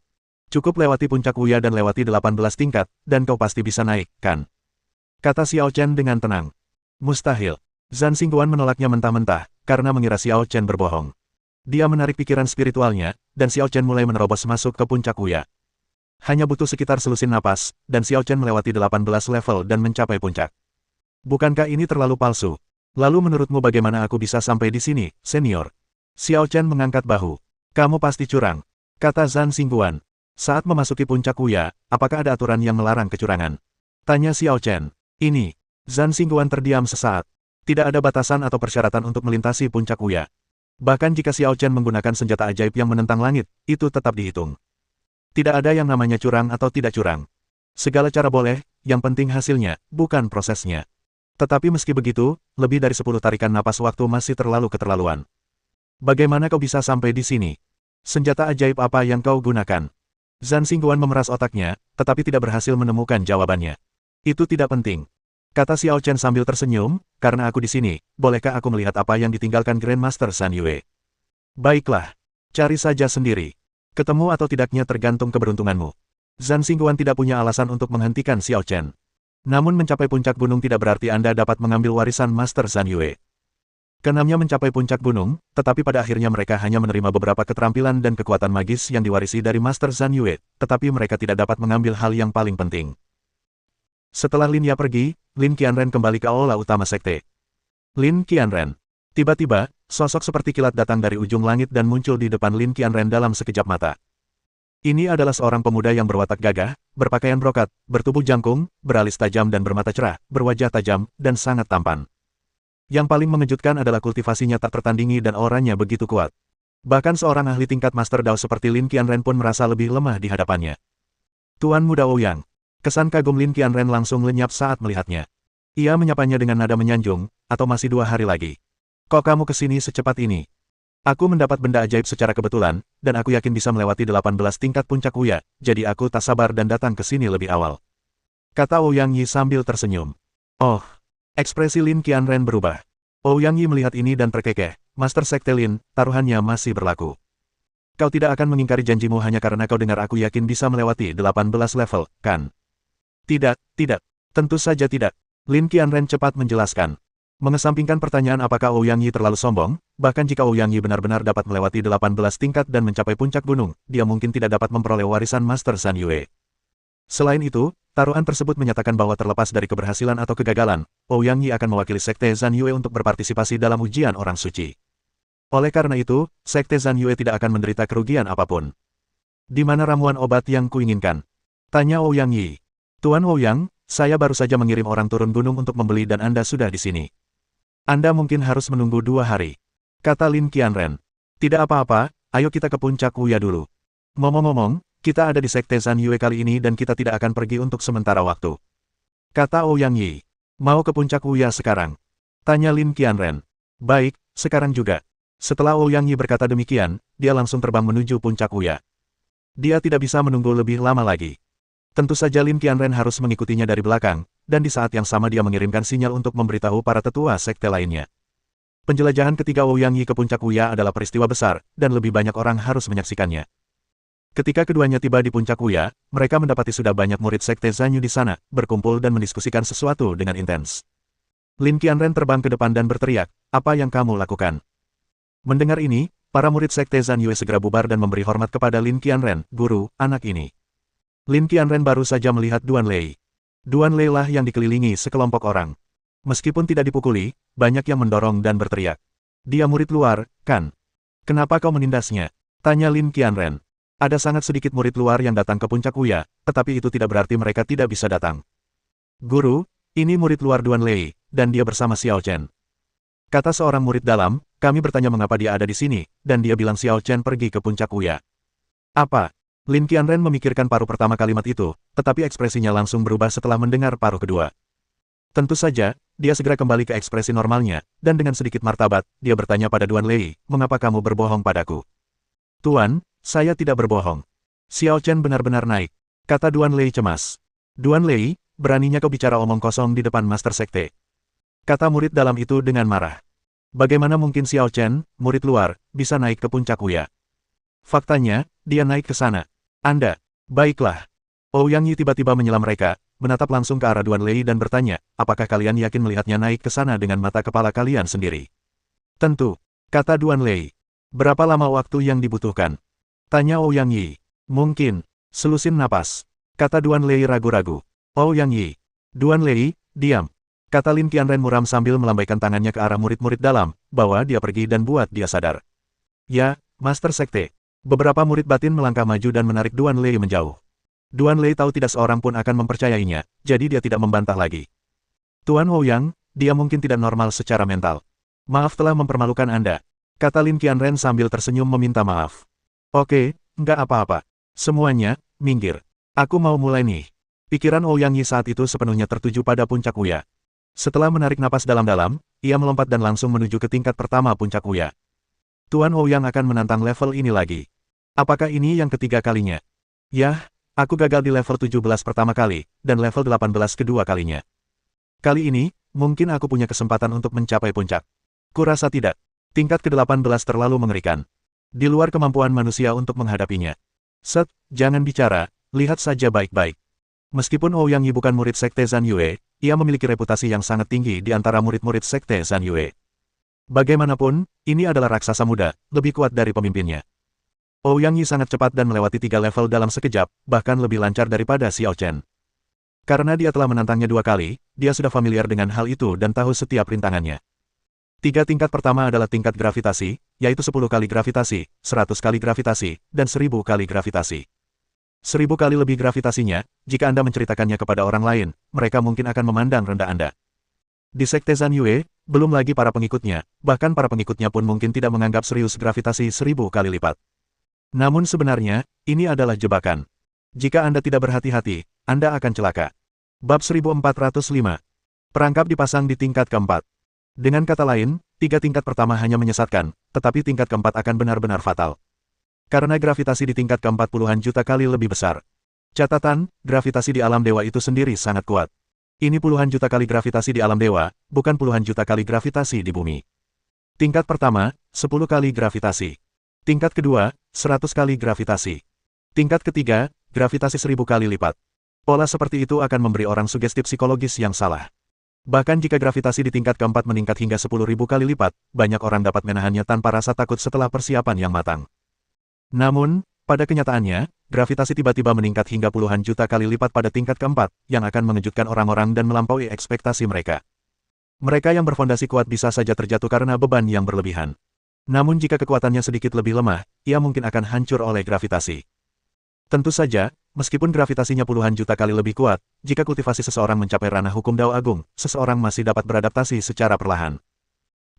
Cukup lewati puncak Wuya dan lewati 18 tingkat, dan kau pasti bisa naik, kan? Kata Xiao Chen dengan tenang. Mustahil. Zhan Xingguan menolaknya mentah-mentah, karena mengira Xiao Chen berbohong. Dia menarik pikiran spiritualnya, dan Xiao Chen mulai menerobos masuk ke puncak Wuya. Hanya butuh sekitar selusin napas, dan Xiao Chen melewati 18 level dan mencapai puncak. Bukankah ini terlalu palsu? Lalu menurutmu bagaimana aku bisa sampai di sini, senior? Xiao Chen mengangkat bahu. Kamu pasti curang, kata Zhan Xingguan. Saat memasuki puncak Wuya, apakah ada aturan yang melarang kecurangan? Tanya Xiao Chen. Ini. Zhan Xingguan terdiam sesaat. Tidak ada batasan atau persyaratan untuk melintasi puncak Wuya. Bahkan jika Xiao Chen menggunakan senjata ajaib yang menentang langit, itu tetap dihitung. Tidak ada yang namanya curang atau tidak curang. Segala cara boleh, yang penting hasilnya, bukan prosesnya. Tetapi meski begitu, lebih dari 10 tarikan napas waktu masih terlalu keterlaluan. Bagaimana kau bisa sampai di sini? Senjata ajaib apa yang kau gunakan? Zhan Xingguan memeras otaknya, tetapi tidak berhasil menemukan jawabannya. Itu tidak penting. Kata Xiao Chen sambil tersenyum, karena aku di sini, bolehkah aku melihat apa yang ditinggalkan Grandmaster Zhan Yue? Baiklah. Cari saja sendiri. Ketemu atau tidaknya tergantung keberuntunganmu. Zhan Xingguan tidak punya alasan untuk menghentikan Xiao Chen. Namun mencapai puncak gunung tidak berarti Anda dapat mengambil warisan Master Zhan Yue. Keenamnya mencapai puncak gunung, tetapi pada akhirnya mereka hanya menerima beberapa keterampilan dan kekuatan magis yang diwarisi dari Master Zhan Yue, tetapi mereka tidak dapat mengambil hal yang paling penting. Setelah Lin Ya pergi, Lin Qianren kembali ke aula utama sekte. Lin Qianren. Tiba-tiba, sosok seperti kilat datang dari ujung langit dan muncul di depan Lin Qianren dalam sekejap mata. Ini adalah seorang pemuda yang berwatak gagah, berpakaian brokat, bertubuh jangkung, beralis tajam dan bermata cerah, berwajah tajam, dan sangat tampan. Yang paling mengejutkan adalah kultivasinya tak tertandingi dan auranya begitu kuat. Bahkan seorang ahli tingkat Master Dao seperti Lin Qianren pun merasa lebih lemah di hadapannya. Tuan Muda Ouyang. Kesan kagum Lin Qianren langsung lenyap saat melihatnya. Ia menyapanya dengan nada menyanjung, atau masih 2 hari lagi. Kok kamu kesini secepat ini? Aku mendapat benda ajaib secara kebetulan, dan aku yakin bisa melewati 18 tingkat puncak Wuya, jadi aku tak sabar dan datang ke sini lebih awal. kata Ouyang Yi sambil tersenyum. Oh, ekspresi Lin Qianren berubah. Ouyang Yi melihat ini dan terkekeh. Master Sekte Lin, taruhannya masih berlaku. Kau tidak akan mengingkari janjimu hanya karena kau dengar aku yakin bisa melewati 18 level, kan? Tidak, tidak. Tentu saja tidak. Lin Qianren cepat menjelaskan. Mengesampingkan pertanyaan apakah Ouyang Yi terlalu sombong, bahkan jika Ouyang Yi benar-benar dapat melewati 18 tingkat dan mencapai puncak gunung, dia mungkin tidak dapat memperoleh warisan Master Zhan Yue. Selain itu, taruhan tersebut menyatakan bahwa terlepas dari keberhasilan atau kegagalan, Ouyang Yi akan mewakili Sekte Zhan Yue untuk berpartisipasi dalam ujian orang suci. Oleh karena itu, Sekte Zhan Yue tidak akan menderita kerugian apapun. Di mana ramuan obat yang kuinginkan? Tanya Ouyang Yi. Tuan Ouyang, saya baru saja mengirim orang turun gunung untuk membeli dan Anda sudah di sini. Anda mungkin harus menunggu 2 hari. Kata Lin Qianren. Tidak apa-apa, ayo kita ke puncak Wuya dulu. Ngomong-ngomong, kita ada di Sekte Zhan Yue kali ini dan kita tidak akan pergi untuk sementara waktu. Kata Ouyang Yi. Mau ke puncak Wuya sekarang? Tanya Lin Qianren. Baik, sekarang juga. Setelah Ouyang Yi berkata demikian, dia langsung terbang menuju puncak Wuya. Dia tidak bisa menunggu lebih lama lagi. Tentu saja Lin Qianren harus mengikutinya dari belakang, dan di saat yang sama dia mengirimkan sinyal untuk memberitahu para tetua sekte lainnya. Penjelajahan ketiga Ouyang Yi ke puncak Wuya adalah peristiwa besar, dan lebih banyak orang harus menyaksikannya. Ketika keduanya tiba di puncak Wuya, mereka mendapati sudah banyak murid sekte Zhan Yu di sana, berkumpul dan mendiskusikan sesuatu dengan intens. Lin Qianren terbang ke depan dan berteriak, "Apa yang kamu lakukan?" Mendengar ini, para murid sekte Zhan Yue segera bubar dan memberi hormat kepada Lin Qianren, guru, anak ini. Lin Qianren baru saja melihat Duan Lei. Duan Lei lah yang dikelilingi sekelompok orang. Meskipun tidak dipukuli, banyak yang mendorong dan berteriak. Dia murid luar, kan? Kenapa kau menindasnya? Tanya Lin Qianren. Ada sangat sedikit murid luar yang datang ke puncak Wuya, tetapi itu tidak berarti mereka tidak bisa datang. Guru, ini murid luar Duan Lei, dan dia bersama Xiao Chen. Kata seorang murid dalam, kami bertanya mengapa dia ada di sini, dan dia bilang Xiao Chen pergi ke puncak Wuya. Apa? Lin Qianren memikirkan paruh pertama kalimat itu, tetapi ekspresinya langsung berubah setelah mendengar paruh kedua. Tentu saja, dia segera kembali ke ekspresi normalnya, dan dengan sedikit martabat, dia bertanya pada Duan Lei, mengapa kamu berbohong padaku? Tuan, saya tidak berbohong. Xiao Chen benar-benar naik, kata Duan Lei cemas. Duan Lei, beraninya kau bicara omong kosong di depan Master Sekte. Kata murid dalam itu dengan marah. Bagaimana mungkin Xiao Chen, murid luar, bisa naik ke puncak Wuya? Faktanya, dia naik ke sana. Anda, baiklah. Ouyang Yi tiba-tiba menyela mereka, menatap langsung ke arah Duan Lei dan bertanya, apakah kalian yakin melihatnya naik ke sana dengan mata kepala kalian sendiri? Tentu, kata Duan Lei. Berapa lama waktu yang dibutuhkan? Tanya Ouyang Yi. Mungkin, selusin napas. Kata Duan Lei ragu-ragu. Ouyang Yi. Duan Lei, diam. Kata Lin Qianren muram sambil melambaikan tangannya ke arah murid-murid dalam, bawa dia pergi dan buat dia sadar. Ya, Master Sekte. Beberapa murid batin melangkah maju dan menarik Duan Lei menjauh. Duan Lei tahu tidak seorang pun akan mempercayainya, jadi dia tidak membantah lagi. Tuan Ouyang, dia mungkin tidak normal secara mental. Maaf telah mempermalukan Anda. Kata Lin Qianren sambil tersenyum meminta maaf. Oke, enggak apa-apa. Semuanya, minggir. Aku mau mulai nih. Pikiran Ouyang Yi saat itu sepenuhnya tertuju pada puncak Wuya. Setelah menarik napas dalam-dalam, ia melompat dan langsung menuju ke tingkat pertama puncak Wuya. Tuan Ouyang akan menantang level ini lagi. Apakah ini yang ketiga kalinya? Yah, aku gagal di level 17 pertama kali, dan level 18 kedua kalinya. Kali ini, mungkin aku punya kesempatan untuk mencapai puncak. Kurasa tidak. Tingkat ke-18 terlalu mengerikan. Di luar kemampuan manusia untuk menghadapinya. Set, jangan bicara, lihat saja baik-baik. Meskipun Ouyang Yi bukan murid Sekte Zhan Yue, ia memiliki reputasi yang sangat tinggi di antara murid-murid Sekte Zhan Yue. Bagaimanapun, ini adalah raksasa muda, lebih kuat dari pemimpinnya. Ouyang Yi sangat cepat dan melewati 3 level dalam sekejap, bahkan lebih lancar daripada Xiao Chen. Karena dia telah menantangnya 2 kali, dia sudah familiar dengan hal itu dan tahu setiap rintangannya. 3 tingkat pertama adalah tingkat gravitasi, yaitu 10 kali gravitasi, 100 kali gravitasi, dan 1000 kali gravitasi. 1000 kali lebih gravitasinya, jika Anda menceritakannya kepada orang lain, mereka mungkin akan memandang rendah Anda. Di Sekte Zhan Yue, belum lagi para pengikutnya, bahkan para pengikutnya pun mungkin tidak menganggap serius gravitasi 1000 kali lipat. Namun sebenarnya, ini adalah jebakan. Jika Anda tidak berhati-hati, Anda akan celaka. Bab 1405. Perangkap dipasang di tingkat keempat. Dengan kata lain, 3 tingkat pertama hanya menyesatkan, tetapi tingkat keempat akan benar-benar fatal. Karena gravitasi di tingkat keempat puluhan juta kali lebih besar. Catatan, gravitasi di alam dewa itu sendiri sangat kuat. Ini puluhan juta kali gravitasi di alam dewa, bukan puluhan juta kali gravitasi di bumi. Tingkat pertama, 10 kali gravitasi. Tingkat kedua, 100 kali gravitasi. Tingkat ketiga, gravitasi 1000 kali lipat. Pola seperti itu akan memberi orang sugesti psikologis yang salah. Bahkan jika gravitasi di tingkat keempat meningkat hingga 10.000 kali lipat, banyak orang dapat menahannya tanpa rasa takut setelah persiapan yang matang. Namun, pada kenyataannya, gravitasi tiba-tiba meningkat hingga puluhan juta kali lipat pada tingkat keempat, yang akan mengejutkan orang-orang dan melampaui ekspektasi mereka. Mereka yang berfondasi kuat bisa saja terjatuh karena beban yang berlebihan. Namun jika kekuatannya sedikit lebih lemah, ia mungkin akan hancur oleh gravitasi. Tentu saja, meskipun gravitasinya puluhan juta kali lebih kuat, jika kultivasi seseorang mencapai ranah hukum Dao Agung, seseorang masih dapat beradaptasi secara perlahan.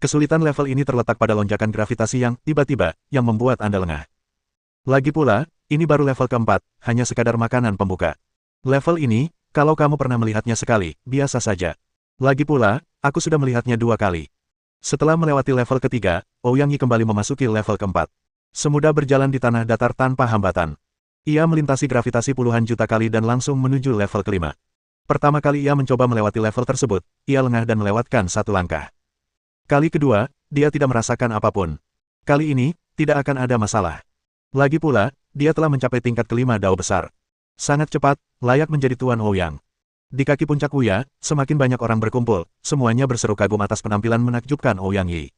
Kesulitan level ini terletak pada lonjakan gravitasi yang tiba-tiba, yang membuat Anda lengah. Lagi pula, ini baru level keempat, hanya sekadar makanan pembuka. Level ini, kalau kamu pernah melihatnya sekali, biasa saja. Lagi pula, aku sudah melihatnya 2 kali. Setelah melewati level ketiga, Ouyang Yi kembali memasuki level keempat. Semudah berjalan di tanah datar tanpa hambatan. Ia melintasi gravitasi puluhan juta kali dan langsung menuju level kelima. Pertama kali ia mencoba melewati level tersebut, ia lengah dan melewatkan 1 langkah. Kali kedua, dia tidak merasakan apapun. Kali ini, tidak akan ada masalah. Lagi pula, dia telah mencapai tingkat kelima Dao besar. Sangat cepat, layak menjadi Tuan Ouyang. Di kaki puncak Wuya, semakin banyak orang berkumpul, semuanya berseru kagum atas penampilan menakjubkan Ouyang Yi.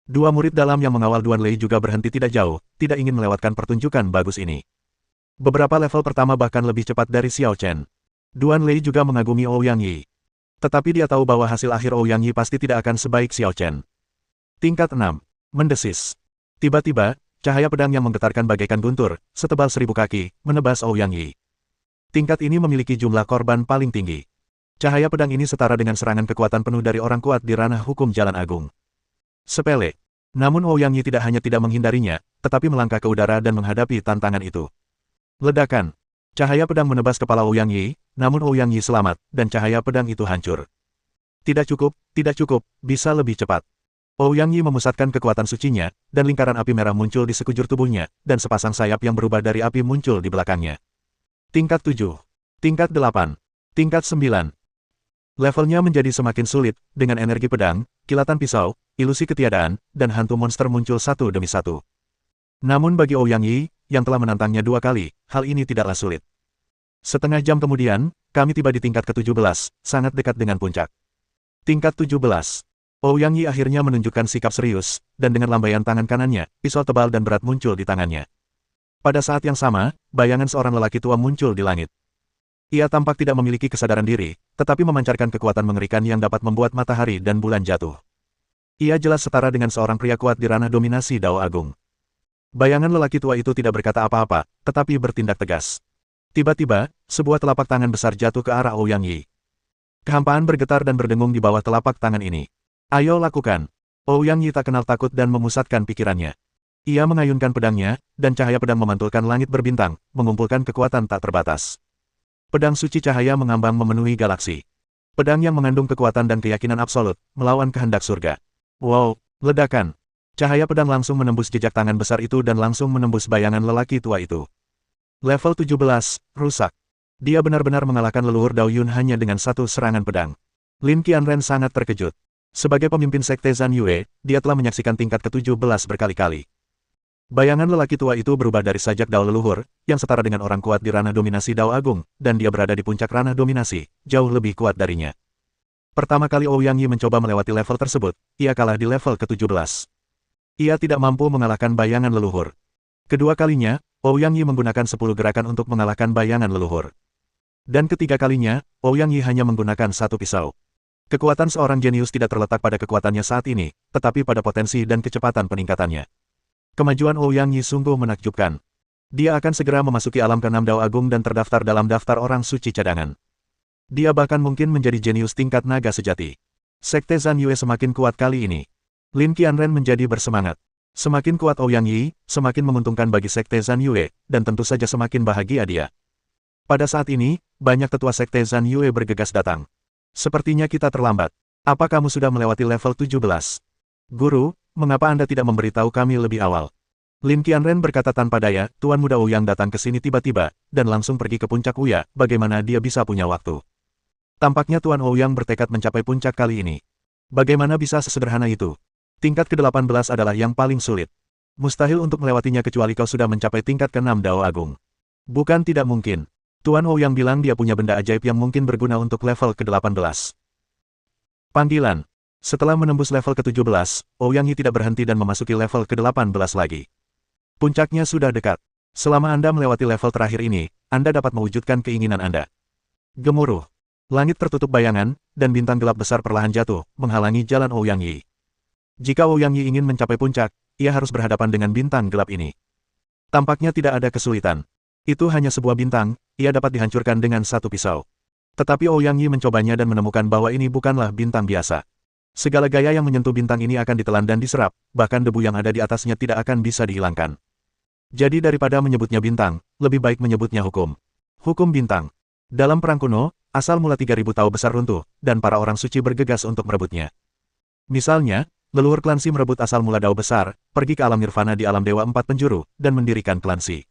2 murid dalam yang mengawal Duan Lei juga berhenti tidak jauh, tidak ingin melewatkan pertunjukan bagus ini. Beberapa level pertama bahkan lebih cepat dari Xiao Chen. Duan Lei juga mengagumi Ouyang Yi. Tetapi dia tahu bahwa hasil akhir Ouyang Yi pasti tidak akan sebaik Xiao Chen. Tingkat 6. Mendesis. Tiba-tiba, cahaya pedang yang menggetarkan bagaikan guntur, setebal 1000 kaki, menebas Ouyang Yi. Tingkat ini memiliki jumlah korban paling tinggi. Cahaya pedang ini setara dengan serangan kekuatan penuh dari orang kuat di ranah hukum Jalan Agung. Sepele. Namun Ouyang Yi tidak hanya tidak menghindarinya, tetapi melangkah ke udara dan menghadapi tantangan itu. Ledakan. Cahaya pedang menebas kepala Ouyang Yi, namun Ouyang Yi selamat, dan cahaya pedang itu hancur. Tidak cukup, bisa lebih cepat. Ouyang Yi memusatkan kekuatan sucinya, dan lingkaran api merah muncul di sekujur tubuhnya, dan sepasang sayap yang berubah dari api muncul di belakangnya. Tingkat 7. Tingkat 8. Tingkat 9. Levelnya menjadi semakin sulit, dengan energi pedang, kilatan pisau, ilusi ketiadaan, dan hantu monster muncul satu demi satu. Namun bagi Ouyang Yi, yang telah menantangnya 2 kali, hal ini tidaklah sulit. Setengah jam kemudian, kami tiba di tingkat ke-17, sangat dekat dengan puncak. Tingkat 17. Ouyang Yi akhirnya menunjukkan sikap serius, dan dengan lambaian tangan kanannya, pisau tebal dan berat muncul di tangannya. Pada saat yang sama, bayangan seorang lelaki tua muncul di langit. Ia tampak tidak memiliki kesadaran diri, tetapi memancarkan kekuatan mengerikan yang dapat membuat matahari dan bulan jatuh. Ia jelas setara dengan seorang pria kuat di ranah dominasi Dao Agung. Bayangan lelaki tua itu tidak berkata apa-apa, tetapi bertindak tegas. Tiba-tiba, sebuah telapak tangan besar jatuh ke arah Ouyang Yi. Kehampaan bergetar dan berdengung di bawah telapak tangan ini. Ayo lakukan. Ouyang Yi tak kenal takut dan memusatkan pikirannya. Ia mengayunkan pedangnya, dan cahaya pedang memantulkan langit berbintang, mengumpulkan kekuatan tak terbatas. Pedang suci cahaya mengambang memenuhi galaksi. Pedang yang mengandung kekuatan dan keyakinan absolut, melawan kehendak surga. Wow, ledakan. Cahaya pedang langsung menembus jejak tangan besar itu dan langsung menembus bayangan lelaki tua itu. Level 17, rusak. Dia benar-benar mengalahkan leluhur Dao Yun hanya dengan 1 serangan pedang. Lin Qianren sangat terkejut. Sebagai pemimpin sekte Zhan Yue, dia telah menyaksikan tingkat ke-17 berkali-kali. Bayangan lelaki tua itu berubah dari sajak Dao leluhur, yang setara dengan orang kuat di ranah dominasi Dao Agung, dan dia berada di puncak ranah dominasi, jauh lebih kuat darinya. Pertama kali Ouyang Yi mencoba melewati level tersebut, ia kalah di level ke-17. Ia tidak mampu mengalahkan bayangan leluhur. Kedua kalinya, Ouyang Yi menggunakan 10 gerakan untuk mengalahkan bayangan leluhur. Dan ketiga kalinya, Ouyang Yi hanya menggunakan 1 pisau. Kekuatan seorang jenius tidak terletak pada kekuatannya saat ini, tetapi pada potensi dan kecepatan peningkatannya. Kemajuan Ouyang Yi sungguh menakjubkan. Dia akan segera memasuki alam ke-6 Dao Agung dan terdaftar dalam daftar orang suci cadangan. Dia bahkan mungkin menjadi jenius tingkat naga sejati. Sekte Zhan Yue semakin kuat kali ini. Lin Qianren menjadi bersemangat. Semakin kuat Ouyang Yi, semakin menguntungkan bagi Sekte Zhan Yue, dan tentu saja semakin bahagia dia. Pada saat ini, banyak tetua Sekte Zhan Yue bergegas datang. Sepertinya kita terlambat. Apa kamu sudah melewati level 17? Guru, mengapa Anda tidak memberitahu kami lebih awal? Lin Qianren berkata tanpa daya, Tuan Muda Ouyang datang ke sini tiba-tiba, dan langsung pergi ke puncak Uya, bagaimana dia bisa punya waktu? Tampaknya Tuan Ouyang bertekad mencapai puncak kali ini. Bagaimana bisa sesederhana itu? Tingkat ke-18 adalah yang paling sulit. Mustahil untuk melewatinya kecuali kau sudah mencapai tingkat ke-6 Dao Agung. Bukan tidak mungkin. Tuan Ouyang bilang dia punya benda ajaib yang mungkin berguna untuk level ke-18. Panggilan. Setelah menembus level ke-17, Ouyang Yi tidak berhenti dan memasuki level ke-18 lagi. Puncaknya sudah dekat. Selama Anda melewati level terakhir ini, Anda dapat mewujudkan keinginan Anda. Gemuruh. Langit tertutup bayangan, dan bintang gelap besar perlahan jatuh, menghalangi jalan Ouyang Yi. Jika Ouyang Yi ingin mencapai puncak, ia harus berhadapan dengan bintang gelap ini. Tampaknya tidak ada kesulitan. Itu hanya sebuah bintang, ia dapat dihancurkan dengan satu pisau. Tetapi Ouyang Yi mencobanya dan menemukan bahwa ini bukanlah bintang biasa. Segala gaya yang menyentuh bintang ini akan ditelan dan diserap, bahkan debu yang ada di atasnya tidak akan bisa dihilangkan. Jadi daripada menyebutnya bintang, lebih baik menyebutnya hukum. Hukum bintang. Dalam perang kuno, asal mula 3000 Tao besar runtuh, dan para orang suci bergegas untuk merebutnya. Misalnya, leluhur klan Si merebut asal mula Dao besar, pergi ke alam nirvana di alam dewa 4 penjuru, dan mendirikan klan Si.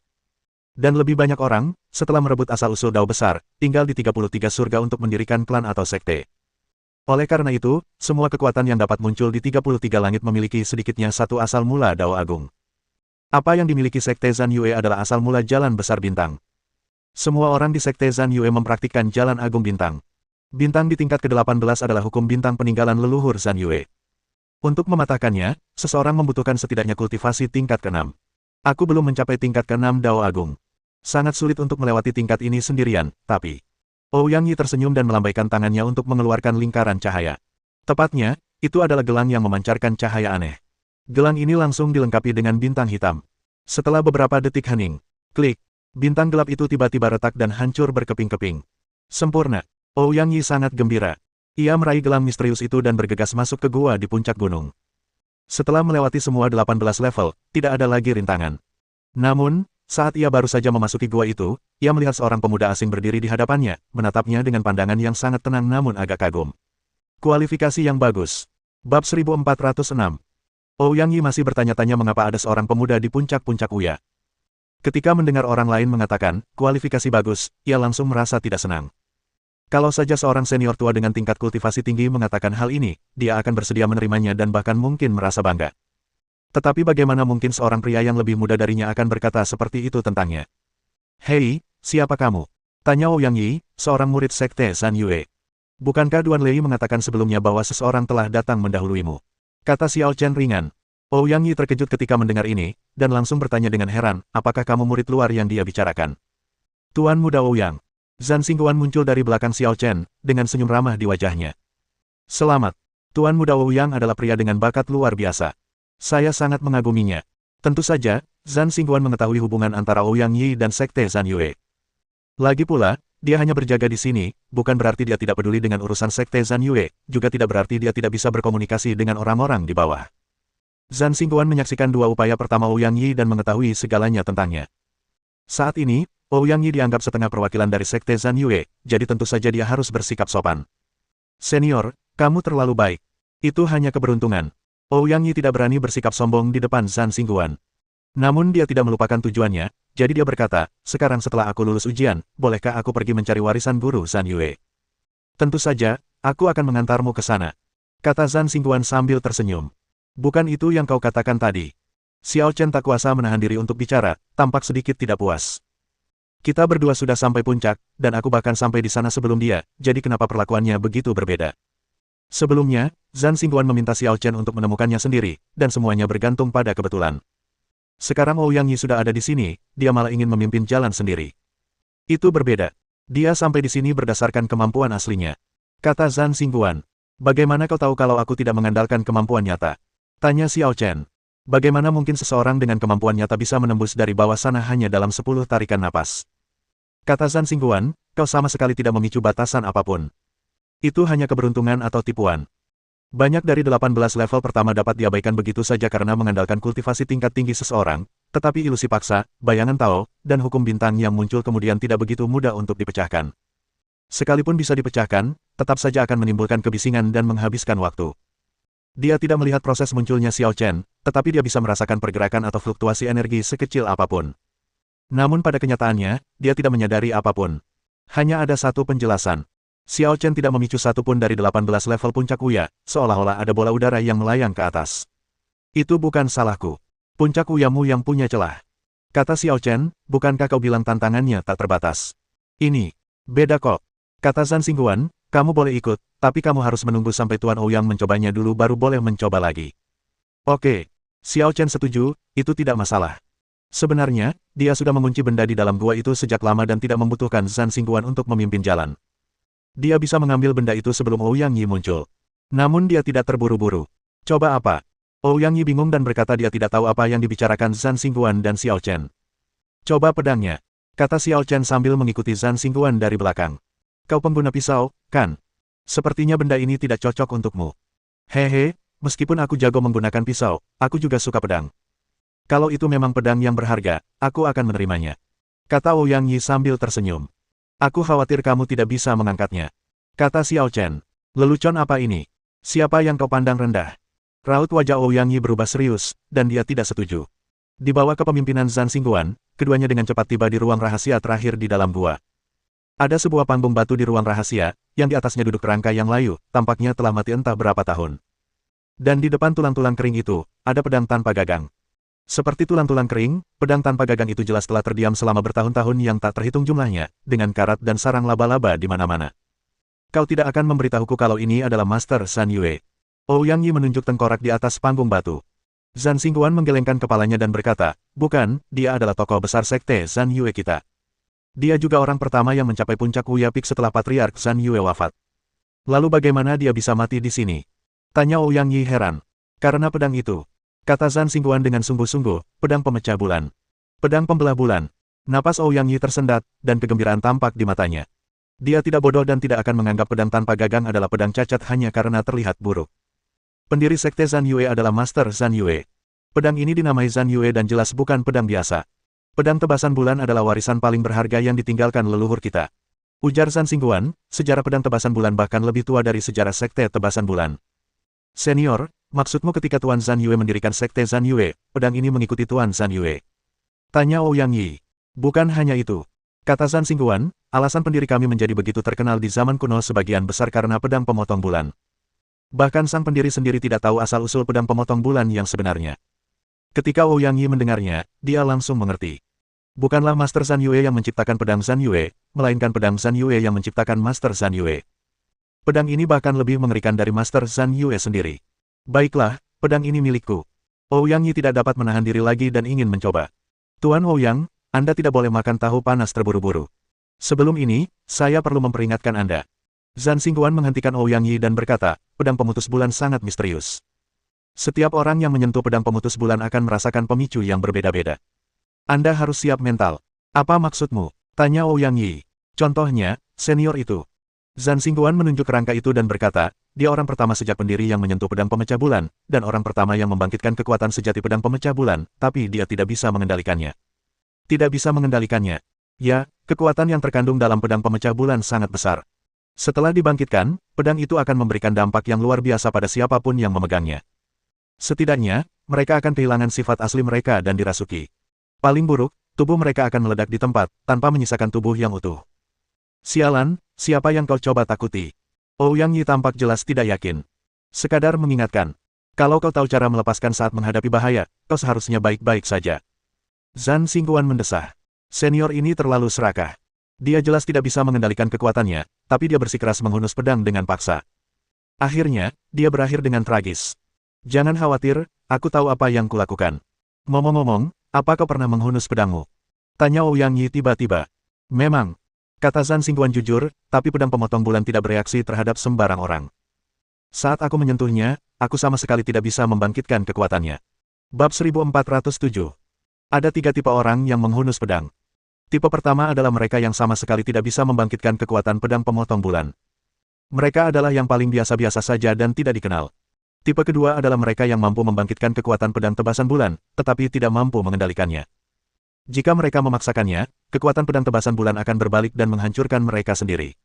Dan lebih banyak orang, setelah merebut asal-usul Dao besar, tinggal di 33 surga untuk mendirikan klan atau sekte. Oleh karena itu, semua kekuatan yang dapat muncul di 33 langit memiliki sedikitnya satu asal mula Dao Agung. Apa yang dimiliki Sekte Zhan Yue adalah asal mula jalan besar bintang. Semua orang di Sekte Zhan Yue mempraktikkan jalan agung bintang. Bintang di tingkat ke-18 adalah hukum bintang peninggalan leluhur Zhan Yue. Untuk mematahkannya, seseorang membutuhkan setidaknya kultivasi tingkat ke-6. Aku belum mencapai tingkat ke-6 Dao Agung. Sangat sulit untuk melewati tingkat ini sendirian, tapi... Ouyang Yi tersenyum dan melambaikan tangannya untuk mengeluarkan lingkaran cahaya. Tepatnya, itu adalah gelang yang memancarkan cahaya aneh. Gelang ini langsung dilengkapi dengan bintang hitam. Setelah beberapa detik hening, klik, bintang gelap itu tiba-tiba retak dan hancur berkeping-keping. Sempurna. Ouyang Yi sangat gembira. Ia meraih gelang misterius itu dan bergegas masuk ke gua di puncak gunung. Setelah melewati semua 18 level, tidak ada lagi rintangan. Namun, saat ia baru saja memasuki gua itu, ia melihat seorang pemuda asing berdiri di hadapannya, menatapnya dengan pandangan yang sangat tenang namun agak kagum. Kualifikasi yang bagus. Bab 1406. Ouyang Yi masih bertanya-tanya mengapa ada seorang pemuda di puncak-puncak Uya. Ketika mendengar orang lain mengatakan, kualifikasi bagus, ia langsung merasa tidak senang. Kalau saja seorang senior tua dengan tingkat kultivasi tinggi mengatakan hal ini, dia akan bersedia menerimanya dan bahkan mungkin merasa bangga. Tetapi bagaimana mungkin seorang pria yang lebih muda darinya akan berkata seperti itu tentangnya? Hei, siapa kamu? Tanya Ouyang Yi, seorang murid Sekte Zhan Yue. Bukankah Duan Lei mengatakan sebelumnya bahwa seseorang telah datang mendahuluimu? Kata Xiao Chen ringan. Ouyang Yi terkejut ketika mendengar ini, dan langsung bertanya dengan heran, apakah kamu murid luar yang dia bicarakan? Tuan Muda Ouyang. Zhan Xingguan muncul dari belakang Xiao Chen, dengan senyum ramah di wajahnya. Selamat. Tuan Muda Ouyang adalah pria dengan bakat luar biasa. Saya sangat mengaguminya. Tentu saja, Zhan Xingguan mengetahui hubungan antara Ouyang Yi dan Sekte Zhan Yue. Lagi pula, dia hanya berjaga di sini, bukan berarti dia tidak peduli dengan urusan Sekte Zhan Yue, juga tidak berarti dia tidak bisa berkomunikasi dengan orang-orang di bawah. Zhan Xingguan menyaksikan dua upaya pertama Ouyang Yi dan mengetahui segalanya tentangnya. Saat ini, Ouyang Yi dianggap setengah perwakilan dari Sekte Zhan Yue, jadi tentu saja dia harus bersikap sopan. Senior, kamu terlalu baik. Itu hanya keberuntungan. Ouyang Yi tidak berani bersikap sombong di depan Zhan Xingguan. Namun dia tidak melupakan tujuannya, jadi dia berkata, sekarang setelah aku lulus ujian, bolehkah aku pergi mencari warisan guru Zhan Yue? Tentu saja, aku akan mengantarmu ke sana. Kata Zhan Xingguan sambil tersenyum. Bukan itu yang kau katakan tadi. Xiao Chen tak kuasa menahan diri untuk bicara, tampak sedikit tidak puas. Kita berdua sudah sampai puncak, dan aku bahkan sampai di sana sebelum dia, jadi kenapa perlakuannya begitu berbeda? Sebelumnya, Zhan Xingguan meminta Xiao Chen untuk menemukannya sendiri, dan semuanya bergantung pada kebetulan. Sekarang Ouyang Yi sudah ada di sini, dia malah ingin memimpin jalan sendiri. Itu berbeda. Dia sampai di sini berdasarkan kemampuan aslinya. Kata Zhan Xingguan. Bagaimana kau tahu kalau aku tidak mengandalkan kemampuan nyata? Tanya Xiao Chen. Bagaimana mungkin seseorang dengan kemampuan nyata bisa menembus dari bawah sana hanya dalam 10 tarikan napas? Kata Zhan Xingguan, kau sama sekali tidak memicu batasan apapun. Itu hanya keberuntungan atau tipuan. Banyak dari 18 level pertama dapat diabaikan begitu saja karena mengandalkan kultivasi tingkat tinggi seseorang, tetapi ilusi paksa, bayangan Tao, dan hukum bintang yang muncul kemudian tidak begitu mudah untuk dipecahkan. Sekalipun bisa dipecahkan, tetap saja akan menimbulkan kebisingan dan menghabiskan waktu. Dia tidak melihat proses munculnya Xiao Chen, tetapi dia bisa merasakan pergerakan atau fluktuasi energi sekecil apapun. Namun pada kenyataannya, dia tidak menyadari apapun. Hanya ada satu penjelasan. Xiao Chen tidak memicu satupun dari 18 level puncak Uya, seolah-olah ada bola udara yang melayang ke atas. Itu bukan salahku. Puncak Uyamu yang punya celah. Kata Xiao Chen, bukankah kau bilang tantangannya tak terbatas? Ini, beda kok. Kata Zhan Xingguan, kamu boleh ikut, tapi kamu harus menunggu sampai Tuan Ouyang mencobanya dulu baru boleh mencoba lagi. Oke. Xiao Chen setuju, itu tidak masalah. Sebenarnya, dia sudah mengunci benda di dalam gua itu sejak lama dan tidak membutuhkan Zhan Xingguan untuk memimpin jalan. Dia bisa mengambil benda itu sebelum Ouyang Yi muncul. Namun dia tidak terburu-buru. Coba apa? Ouyang Yi bingung dan berkata dia tidak tahu apa yang dibicarakan Zhan Xingguan dan Xiao Chen. Coba pedangnya, kata Xiao Chen sambil mengikuti Zhan Xingguan dari belakang. Kau pengguna pisau, kan? Sepertinya benda ini tidak cocok untukmu. Hehe, meskipun aku jago menggunakan pisau, aku juga suka pedang. Kalau itu memang pedang yang berharga, aku akan menerimanya. Kata Ouyang Yi sambil tersenyum. Aku khawatir kamu tidak bisa mengangkatnya. Kata Xiao Chen. Lelucon apa ini? Siapa yang kau pandang rendah? Raut wajah Ouyang Yi berubah serius, dan dia tidak setuju. Di bawah kepemimpinan Zhan Xingguan, keduanya dengan cepat tiba di ruang rahasia terakhir di dalam gua. Ada sebuah panggung batu di ruang rahasia, yang di atasnya duduk kerangka yang layu, tampaknya telah mati entah berapa tahun. Dan di depan tulang-tulang kering itu, ada pedang tanpa gagang. Seperti tulang-tulang kering, pedang tanpa gagang itu jelas telah terdiam selama bertahun-tahun yang tak terhitung jumlahnya, dengan karat dan sarang laba-laba di mana-mana. Kau tidak akan memberitahuku kalau ini adalah Master Zhan Yue. Ouyang Yi menunjuk tengkorak di atas panggung batu. Zhan Xingguan menggelengkan kepalanya dan berkata, bukan, dia adalah tokoh besar sekte Zhan Yue kita. Dia juga orang pertama yang mencapai puncak Uya Peak setelah Patriark Zhan Yue wafat. Lalu bagaimana dia bisa mati di sini? Tanya Ouyang Yi heran. Karena pedang itu. Kata Zhan Xingguan dengan sungguh-sungguh, pedang pemecah bulan. Pedang pembelah bulan. Napas Ouyang Yi tersendat, dan kegembiraan tampak di matanya. Dia tidak bodoh dan tidak akan menganggap pedang tanpa gagang adalah pedang cacat hanya karena terlihat buruk. Pendiri sekte Zhan Yue adalah Master Zhan Yue. Pedang ini dinamai Zhan Yue dan jelas bukan pedang biasa. Pedang tebasan bulan adalah warisan paling berharga yang ditinggalkan leluhur kita. Ujar Zhan Xingguan, sejarah pedang tebasan bulan bahkan lebih tua dari sejarah sekte tebasan bulan. Senior, maksudmu ketika Tuan Zhan Yue mendirikan sekte Zhan Yue, pedang ini mengikuti Tuan Zhan Yue? Tanya Ouyang Yi. Bukan hanya itu. Kata Zhan Xingguan, alasan pendiri kami menjadi begitu terkenal di zaman kuno sebagian besar karena pedang pemotong bulan. Bahkan sang pendiri sendiri tidak tahu asal-usul pedang pemotong bulan yang sebenarnya. Ketika Ouyang Yi mendengarnya, dia langsung mengerti. Bukanlah Master Zhan Yue yang menciptakan pedang Zhan Yue, melainkan pedang Zhan Yue yang menciptakan Master Zhan Yue. Pedang ini bahkan lebih mengerikan dari Master Zhan Yue sendiri. Baiklah, pedang ini milikku. Ouyang Yi tidak dapat menahan diri lagi dan ingin mencoba. Tuan Ouyang, Anda tidak boleh makan tahu panas terburu-buru. Sebelum ini, saya perlu memperingatkan Anda. Zhan Xingguan menghentikan Ouyang Yi dan berkata, pedang pemutus bulan sangat misterius. Setiap orang yang menyentuh pedang pemutus bulan akan merasakan pemicu yang berbeda-beda. Anda harus siap mental. Apa maksudmu? Tanya Ouyang Yi. Contohnya, senior itu. Zhan Xingguan menunjuk kerangka itu dan berkata, dia orang pertama sejak pendiri yang menyentuh pedang pemecah bulan, dan orang pertama yang membangkitkan kekuatan sejati pedang pemecah bulan, tapi dia tidak bisa mengendalikannya. Tidak bisa mengendalikannya. Ya, kekuatan yang terkandung dalam pedang pemecah bulan sangat besar. Setelah dibangkitkan, pedang itu akan memberikan dampak yang luar biasa pada siapapun yang memegangnya. Setidaknya, mereka akan kehilangan sifat asli mereka dan dirasuki. Paling buruk, tubuh mereka akan meledak di tempat, tanpa menyisakan tubuh yang utuh. Sialan, siapa yang kau coba takuti? Ouyang Yi tampak jelas tidak yakin. Sekadar mengingatkan. Kalau kau tahu cara melepaskan saat menghadapi bahaya, kau seharusnya baik-baik saja. Zhan Xingguan mendesah. Senior ini terlalu serakah. Dia jelas tidak bisa mengendalikan kekuatannya, tapi dia bersikeras menghunus pedang dengan paksa. Akhirnya, dia berakhir dengan tragis. Jangan khawatir, aku tahu apa yang kulakukan. Ngomong-ngomong, apa kau pernah menghunus pedangmu? Tanya Ouyang Yi tiba-tiba. Memang. Kata Zhan Xingguan jujur, tapi pedang pemotong bulan tidak bereaksi terhadap sembarang orang. Saat aku menyentuhnya, aku sama sekali tidak bisa membangkitkan kekuatannya. Bab 1407. Ada 3 tipe orang yang menghunus pedang. Tipe pertama adalah mereka yang sama sekali tidak bisa membangkitkan kekuatan pedang pemotong bulan. Mereka adalah yang paling biasa-biasa saja dan tidak dikenal. Tipe kedua adalah mereka yang mampu membangkitkan kekuatan pedang tebasan bulan, tetapi tidak mampu mengendalikannya. Jika mereka memaksakannya, kekuatan pedang tebasan bulan akan berbalik dan menghancurkan mereka sendiri.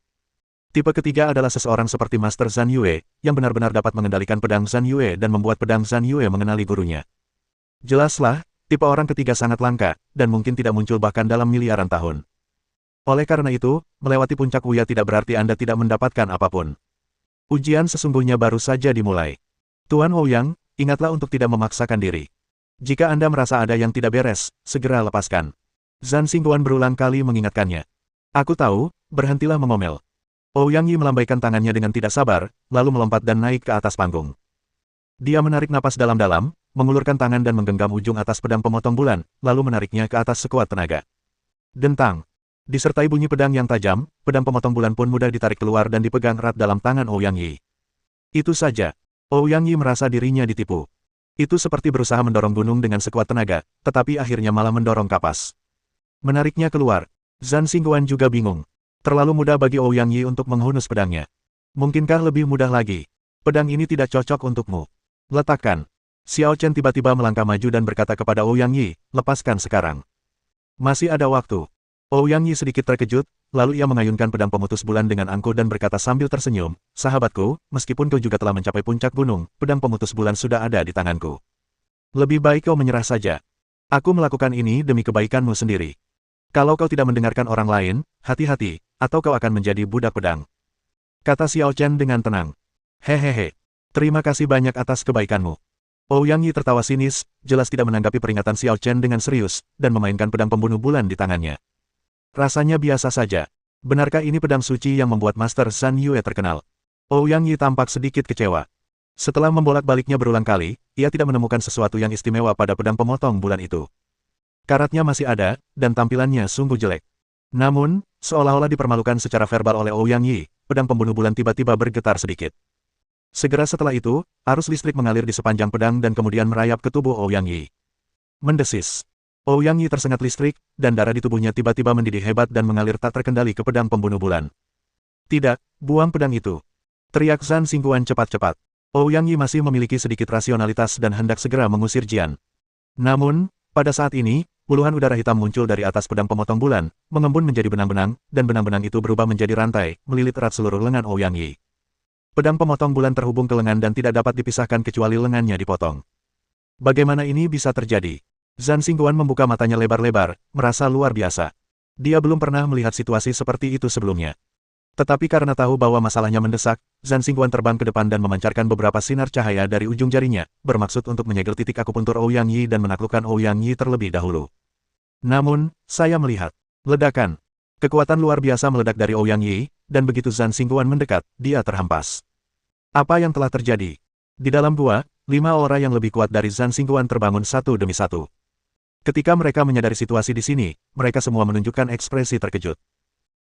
Tipe ketiga adalah seseorang seperti Master Zhan Yue, yang benar-benar dapat mengendalikan pedang Zhan Yue dan membuat pedang Zhan Yue mengenali gurunya. Jelaslah, tipe orang ketiga sangat langka, dan mungkin tidak muncul bahkan dalam miliaran tahun. Oleh karena itu, melewati puncak Wuya tidak berarti Anda tidak mendapatkan apapun. Ujian sesungguhnya baru saja dimulai. Tuan Ouyang, ingatlah untuk tidak memaksakan diri. Jika Anda merasa ada yang tidak beres, segera lepaskan. Zhan Xingguan berulang kali mengingatkannya. Aku tahu, berhentilah mengomel. Ouyang Yi melambaikan tangannya dengan tidak sabar, lalu melompat dan naik ke atas panggung. Dia menarik napas dalam-dalam, mengulurkan tangan dan menggenggam ujung atas pedang pemotong bulan, lalu menariknya ke atas sekuat tenaga. Dentang. Disertai bunyi pedang yang tajam, pedang pemotong bulan pun mudah ditarik keluar dan dipegang erat dalam tangan Ouyang Yi. Itu saja. Ouyang Yi merasa dirinya ditipu. Itu seperti berusaha mendorong gunung dengan sekuat tenaga, tetapi akhirnya malah mendorong kapas. Menariknya keluar. Zhan Xingguan juga bingung. Terlalu mudah bagi Ouyang Yi untuk menghunus pedangnya. Mungkinkah lebih mudah lagi? Pedang ini tidak cocok untukmu. Letakkan. Xiao Chen tiba-tiba melangkah maju dan berkata kepada Ouyang Yi, lepaskan sekarang. Masih ada waktu. Ouyang Yi sedikit terkejut, lalu ia mengayunkan pedang pemutus bulan dengan angkuh dan berkata sambil tersenyum, sahabatku, meskipun kau juga telah mencapai puncak gunung, pedang pemutus bulan sudah ada di tanganku. Lebih baik kau menyerah saja. Aku melakukan ini demi kebaikanmu sendiri. Kalau kau tidak mendengarkan orang lain, hati-hati, atau kau akan menjadi budak pedang. Kata Xiao Chen dengan tenang. Hehehe. Terima kasih banyak atas kebaikanmu. Ouyang Yi tertawa sinis, jelas tidak menanggapi peringatan Xiao Chen dengan serius, dan memainkan pedang pembunuh bulan di tangannya. Rasanya biasa saja. Benarkah ini pedang suci yang membuat Master Zhan Yue terkenal? Ouyang Yi tampak sedikit kecewa. Setelah membolak-baliknya berulang kali, ia tidak menemukan sesuatu yang istimewa pada pedang pemotong bulan itu. Karatnya masih ada, dan tampilannya sungguh jelek. Namun, seolah-olah dipermalukan secara verbal oleh Ouyang Yi, pedang pembunuh bulan tiba-tiba bergetar sedikit. Segera setelah itu, arus listrik mengalir di sepanjang pedang dan kemudian merayap ke tubuh Ouyang Yi. Mendesis. Ouyang Yi tersengat listrik, dan darah di tubuhnya tiba-tiba mendidih hebat dan mengalir tak terkendali ke pedang pembunuh bulan. Tidak, buang pedang itu. Teriak Zhan Xingguan cepat-cepat. Ouyang Yi masih memiliki sedikit rasionalitas dan hendak segera mengusir Jian. Namun, pada saat ini, puluhan udara hitam muncul dari atas pedang pemotong bulan, mengembun menjadi benang-benang, dan benang-benang itu berubah menjadi rantai, melilit erat seluruh lengan Ouyang Yi. Pedang pemotong bulan terhubung ke lengan dan tidak dapat dipisahkan kecuali lengannya dipotong. Bagaimana ini bisa terjadi? Zhan Xingguan membuka matanya lebar-lebar, merasa luar biasa. Dia belum pernah melihat situasi seperti itu sebelumnya. Tetapi karena tahu bahwa masalahnya mendesak, Zhan Xingguan terbang ke depan dan memancarkan beberapa sinar cahaya dari ujung jarinya, bermaksud untuk menyegel titik akupuntur Ouyang Yi dan menaklukkan Ouyang Yi terlebih dahulu. Namun, saya melihat ledakan. Kekuatan luar biasa meledak dari Ouyang Yi, dan begitu Zhan Xingguan mendekat, dia terhempas. Apa yang telah terjadi? Di dalam gua, 5 aura yang lebih kuat dari Zhan Xingguan terbangun satu demi satu. Ketika mereka menyadari situasi di sini, mereka semua menunjukkan ekspresi terkejut.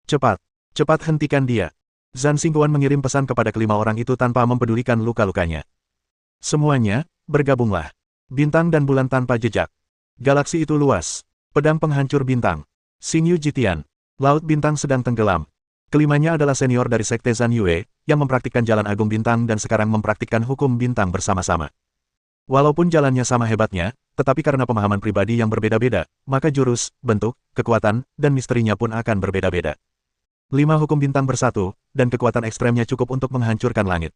Cepat, cepat hentikan dia. Zhan Xingguan mengirim pesan kepada kelima orang itu tanpa mempedulikan luka-lukanya. Semuanya, bergabunglah. Bintang dan bulan tanpa jejak. Galaksi itu luas. Pedang penghancur bintang. Xingyu Jitian. Laut bintang sedang tenggelam. Kelimanya adalah senior dari Sekte Zhan Yue, yang mempraktikkan jalan agung bintang dan sekarang mempraktikkan hukum bintang bersama-sama. Walaupun jalannya sama hebatnya, tetapi karena pemahaman pribadi yang berbeda-beda, maka jurus, bentuk, kekuatan, dan misterinya pun akan berbeda-beda. 5 hukum bintang bersatu, dan kekuatan ekstremnya cukup untuk menghancurkan langit.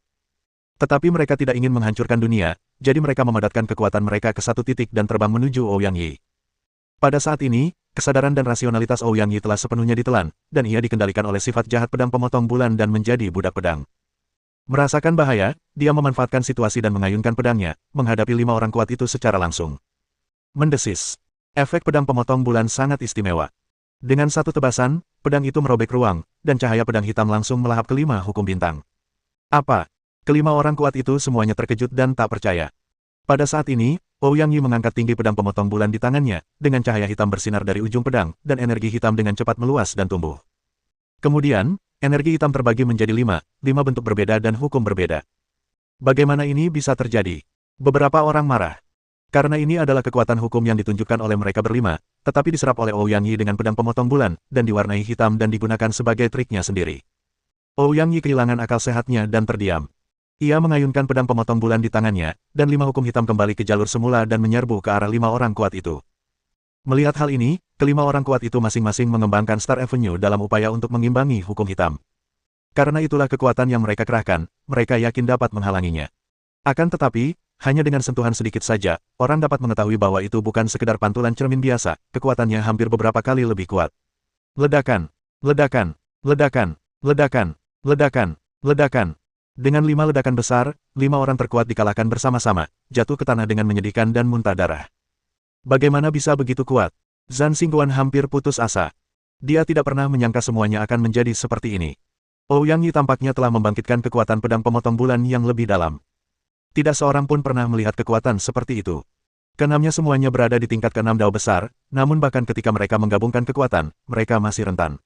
Tetapi mereka tidak ingin menghancurkan dunia, jadi mereka memadatkan kekuatan mereka ke satu titik dan terbang menuju Ouyang Yi. Pada saat ini, kesadaran dan rasionalitas Ouyang Yi telah sepenuhnya ditelan, dan ia dikendalikan oleh sifat jahat pedang pemotong bulan dan menjadi budak pedang. Merasakan bahaya, dia memanfaatkan situasi dan mengayunkan pedangnya, menghadapi 5 orang kuat itu secara langsung. Mendesis. Efek pedang pemotong bulan sangat istimewa. Dengan satu tebasan, pedang itu merobek ruang, dan cahaya pedang hitam langsung melahap kelima hukum bintang. Apa? Kelima orang kuat itu semuanya terkejut dan tak percaya. Pada saat ini, Ouyang Yi mengangkat tinggi pedang pemotong bulan di tangannya, dengan cahaya hitam bersinar dari ujung pedang, dan energi hitam dengan cepat meluas dan tumbuh. Kemudian, energi hitam terbagi menjadi 5 bentuk berbeda dan hukum berbeda. Bagaimana ini bisa terjadi? Beberapa orang marah. Karena ini adalah kekuatan hukum yang ditunjukkan oleh mereka berlima, tetapi diserap oleh Ouyang Yi dengan pedang pemotong bulan, dan diwarnai hitam dan digunakan sebagai triknya sendiri. Ouyang Yi kehilangan akal sehatnya dan terdiam. Ia mengayunkan pedang pemotong bulan di tangannya, dan 5 hukum hitam kembali ke jalur semula dan menyerbu ke arah 5 orang kuat itu. Melihat hal ini, kelima orang kuat itu masing-masing mengembangkan Star Avenue dalam upaya untuk mengimbangi hukum hitam. Karena itulah kekuatan yang mereka kerahkan, mereka yakin dapat menghalanginya. Akan tetapi, hanya dengan sentuhan sedikit saja, orang dapat mengetahui bahwa itu bukan sekedar pantulan cermin biasa, kekuatannya hampir beberapa kali lebih kuat. Ledakan, ledakan, ledakan, ledakan, ledakan, ledakan. Dengan 5 ledakan besar, 5 orang terkuat dikalahkan bersama-sama, jatuh ke tanah dengan menyedihkan dan muntah darah. Bagaimana bisa begitu kuat? Zhan Xingguan hampir putus asa. Dia tidak pernah menyangka semuanya akan menjadi seperti ini. Ouyang Yi tampaknya telah membangkitkan kekuatan pedang pemotong bulan yang lebih dalam. Tidak seorang pun pernah melihat kekuatan seperti itu. Keenamnya semuanya berada di tingkat keenam dao besar, namun bahkan ketika mereka menggabungkan kekuatan, mereka masih rentan.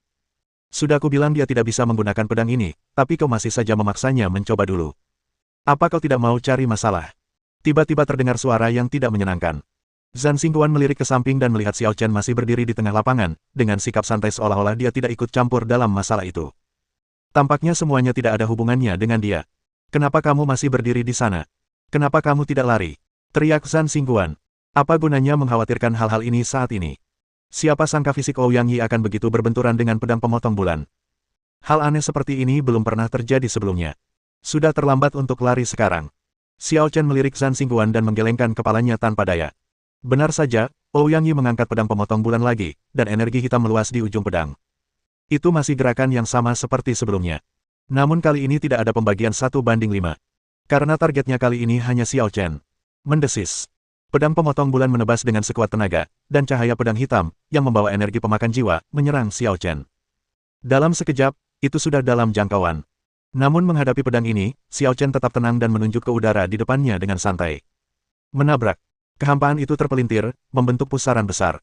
Sudah aku bilang dia tidak bisa menggunakan pedang ini, tapi kau masih saja memaksanya mencoba dulu. Apa kau tidak mau cari masalah? Tiba-tiba terdengar suara yang tidak menyenangkan. Zhan Xingguan melirik ke samping dan melihat Xiao Chen masih berdiri di tengah lapangan, dengan sikap santai seolah-olah dia tidak ikut campur dalam masalah itu. Tampaknya semuanya tidak ada hubungannya dengan dia. Kenapa kamu masih berdiri di sana? Kenapa kamu tidak lari? Teriak Zhan Xingguan. Apa gunanya mengkhawatirkan hal-hal ini saat ini? Siapa sangka fisik Ouyang Yi akan begitu berbenturan dengan pedang pemotong bulan? Hal aneh seperti ini belum pernah terjadi sebelumnya. Sudah terlambat untuk lari sekarang. Xiao Chen melirik Zhan Xingguan dan menggelengkan kepalanya tanpa daya. Benar saja, Ouyang Yi mengangkat pedang pemotong bulan lagi, dan energi hitam meluas di ujung pedang. Itu masih gerakan yang sama seperti sebelumnya. Namun kali ini tidak ada pembagian 1:5. Karena targetnya kali ini hanya Xiao Chen. Mendesis. Pedang pemotong bulan menebas dengan sekuat tenaga, dan cahaya pedang hitam, yang membawa energi pemakan jiwa, menyerang Xiao Chen. Dalam sekejap, itu sudah dalam jangkauan. Namun menghadapi pedang ini, Xiao Chen tetap tenang dan menunjuk ke udara di depannya dengan santai. Menabrak. Kehampaan itu terpelintir, membentuk pusaran besar.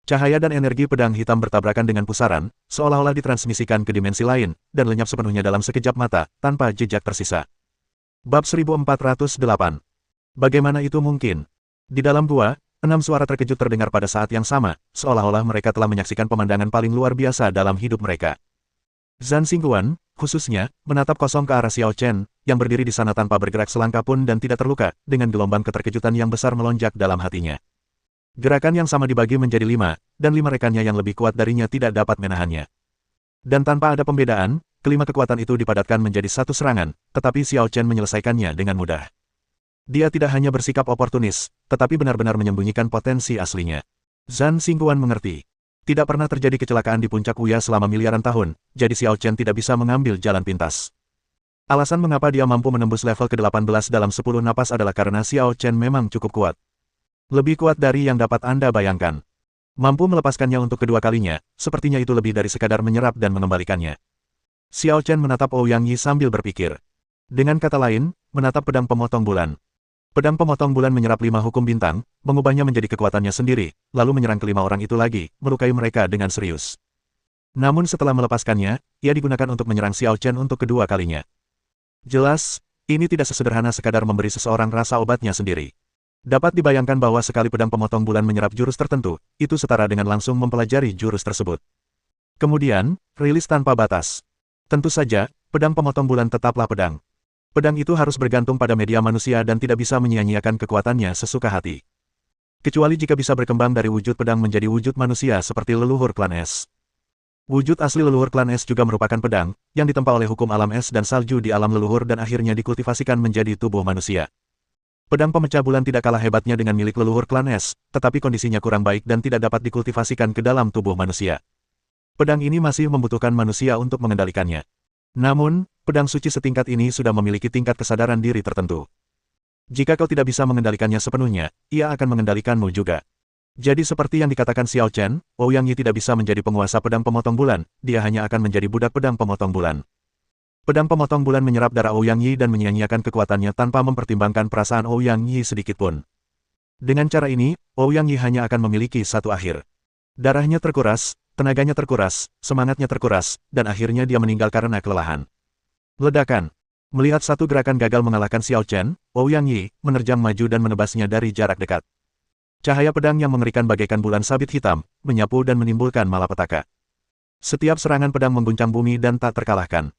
Cahaya dan energi pedang hitam bertabrakan dengan pusaran, seolah-olah ditransmisikan ke dimensi lain, dan lenyap sepenuhnya dalam sekejap mata, tanpa jejak tersisa. Bab 1408. Bagaimana itu mungkin? Di dalam gua, 6 suara terkejut terdengar pada saat yang sama, seolah-olah mereka telah menyaksikan pemandangan paling luar biasa dalam hidup mereka. Zhan Xingguan, khususnya, menatap kosong ke arah Xiao Chen, yang berdiri di sana tanpa bergerak selangkah pun dan tidak terluka, dengan gelombang keterkejutan yang besar melonjak dalam hatinya. Gerakan yang sama dibagi menjadi 5, dan 5 rekannya yang lebih kuat darinya tidak dapat menahannya. Dan tanpa ada pembedaan, kelima kekuatan itu dipadatkan menjadi satu serangan, tetapi Xiao Chen menyelesaikannya dengan mudah. Dia tidak hanya bersikap oportunis, tetapi benar-benar menyembunyikan potensi aslinya. Zhan Xingguan mengerti. Tidak pernah terjadi kecelakaan di puncak Wuya selama miliaran tahun, jadi Xiao Chen tidak bisa mengambil jalan pintas. Alasan mengapa dia mampu menembus level ke-18 dalam 10 napas adalah karena Xiao Chen memang cukup kuat. Lebih kuat dari yang dapat Anda bayangkan. Mampu melepaskannya untuk kedua kalinya, sepertinya itu lebih dari sekadar menyerap dan mengembalikannya. Xiao Chen menatap Ouyang Yi sambil berpikir. Dengan kata lain, menatap pedang pemotong bulan. Pedang pemotong bulan menyerap 5 hukum bintang, mengubahnya menjadi kekuatannya sendiri, lalu menyerang kelima orang itu lagi, melukai mereka dengan serius. Namun setelah melepaskannya, ia digunakan untuk menyerang Xiao Chen untuk kedua kalinya. Jelas, ini tidak sesederhana sekadar memberi seseorang rasa obatnya sendiri. Dapat dibayangkan bahwa sekali pedang pemotong bulan menyerap jurus tertentu, itu setara dengan langsung mempelajari jurus tersebut. Kemudian, rilis tanpa batas. Tentu saja, pedang pemotong bulan tetaplah pedang. Pedang itu harus bergantung pada media manusia dan tidak bisa menyia-nyiakan kekuatannya sesuka hati. Kecuali jika bisa berkembang dari wujud pedang menjadi wujud manusia seperti leluhur klan es. Wujud asli leluhur klan es juga merupakan pedang, yang ditempa oleh hukum alam es dan salju di alam leluhur dan akhirnya dikultivasikan menjadi tubuh manusia. Pedang pemecah bulan tidak kalah hebatnya dengan milik leluhur klan es, tetapi kondisinya kurang baik dan tidak dapat dikultivasikan ke dalam tubuh manusia. Pedang ini masih membutuhkan manusia untuk mengendalikannya. Namun, pedang suci setingkat ini sudah memiliki tingkat kesadaran diri tertentu. Jika kau tidak bisa mengendalikannya sepenuhnya, ia akan mengendalikanmu juga. Jadi seperti yang dikatakan Xiao Chen, Ouyang Yi tidak bisa menjadi penguasa pedang pemotong bulan, dia hanya akan menjadi budak pedang pemotong bulan. Pedang pemotong bulan menyerap darah Ouyang Yi dan menyia-nyiakan kekuatannya tanpa mempertimbangkan perasaan Ouyang Yi sedikitpun. Dengan cara ini, Ouyang Yi hanya akan memiliki satu akhir. Darahnya terkuras, tenaganya terkuras, semangatnya terkuras, dan akhirnya dia meninggal karena kelelahan. Ledakan. Melihat satu gerakan gagal mengalahkan Xiao Chen, Ouyang Yi menerjang maju dan menebasnya dari jarak dekat. Cahaya pedang yang mengerikan bagaikan bulan sabit hitam, menyapu dan menimbulkan malapetaka. Setiap serangan pedang mengguncang bumi dan tak terkalahkan.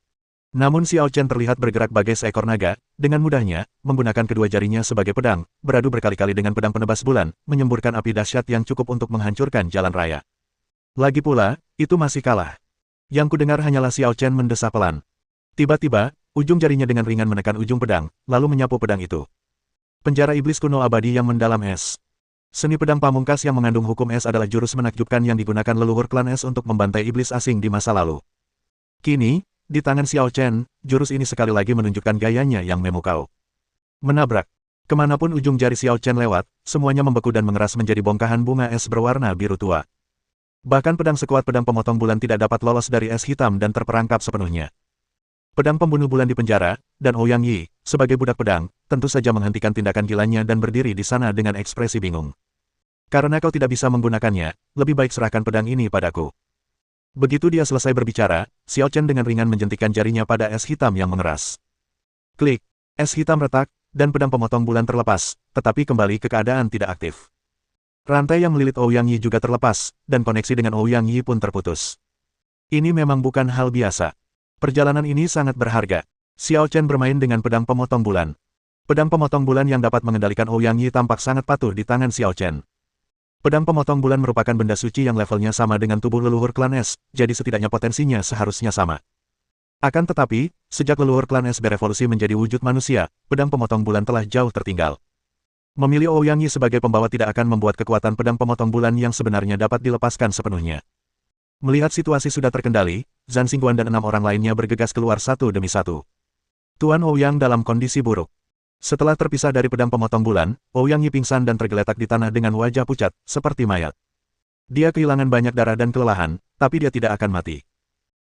Namun Xiao Chen terlihat bergerak bagai seekor naga, dengan mudahnya, menggunakan kedua jarinya sebagai pedang, beradu berkali-kali dengan pedang penebas bulan, menyemburkan api dahsyat yang cukup untuk menghancurkan jalan raya. Lagi pula, itu masih kalah. Yang kudengar hanyalah Xiao Chen mendesah pelan. Tiba-tiba, ujung jarinya dengan ringan menekan ujung pedang, lalu menyapu pedang itu. Penjara iblis kuno abadi yang mendalam es. Seni pedang pamungkas yang mengandung hukum es adalah jurus menakjubkan yang digunakan leluhur klan es untuk membantai iblis asing di masa lalu. Kini, di tangan Xiao Chen, jurus ini sekali lagi menunjukkan gayanya yang memukau. Menabrak. Kemanapun ujung jari Xiao Chen lewat, semuanya membeku dan mengeras menjadi bongkahan bunga es berwarna biru tua. Bahkan pedang sekuat pedang pemotong bulan tidak dapat lolos dari es hitam dan terperangkap sepenuhnya. Pedang pembunuh bulan di penjara, dan Ouyang Yi, sebagai budak pedang, tentu saja menghentikan tindakan gilanya dan berdiri di sana dengan ekspresi bingung. Karena kau tidak bisa menggunakannya, lebih baik serahkan pedang ini padaku. Begitu dia selesai berbicara, Xiao Chen dengan ringan menjentikkan jarinya pada es hitam yang mengeras. Klik, es hitam retak, dan pedang pemotong bulan terlepas, tetapi kembali ke keadaan tidak aktif. Rantai yang melilit Ouyang Yi juga terlepas, dan koneksi dengan Ouyang Yi pun terputus. Ini memang bukan hal biasa. Perjalanan ini sangat berharga. Xiao Chen bermain dengan pedang pemotong bulan. Pedang pemotong bulan yang dapat mengendalikan Ouyang Yi tampak sangat patuh di tangan Xiao Chen. Pedang pemotong bulan merupakan benda suci yang levelnya sama dengan tubuh leluhur klan es, jadi setidaknya potensinya seharusnya sama. Akan tetapi, sejak leluhur klan es berevolusi menjadi wujud manusia, pedang pemotong bulan telah jauh tertinggal. Memilih Ouyang Yi sebagai pembawa tidak akan membuat kekuatan pedang pemotong bulan yang sebenarnya dapat dilepaskan sepenuhnya. Melihat situasi sudah terkendali, Zhan Xingguan dan 6 orang lainnya bergegas keluar satu demi satu. Tuan Ouyang dalam kondisi buruk. Setelah terpisah dari pedang pemotong bulan, Ouyang Yi pingsan dan tergeletak di tanah dengan wajah pucat, seperti mayat. Dia kehilangan banyak darah dan kelelahan, tapi dia tidak akan mati.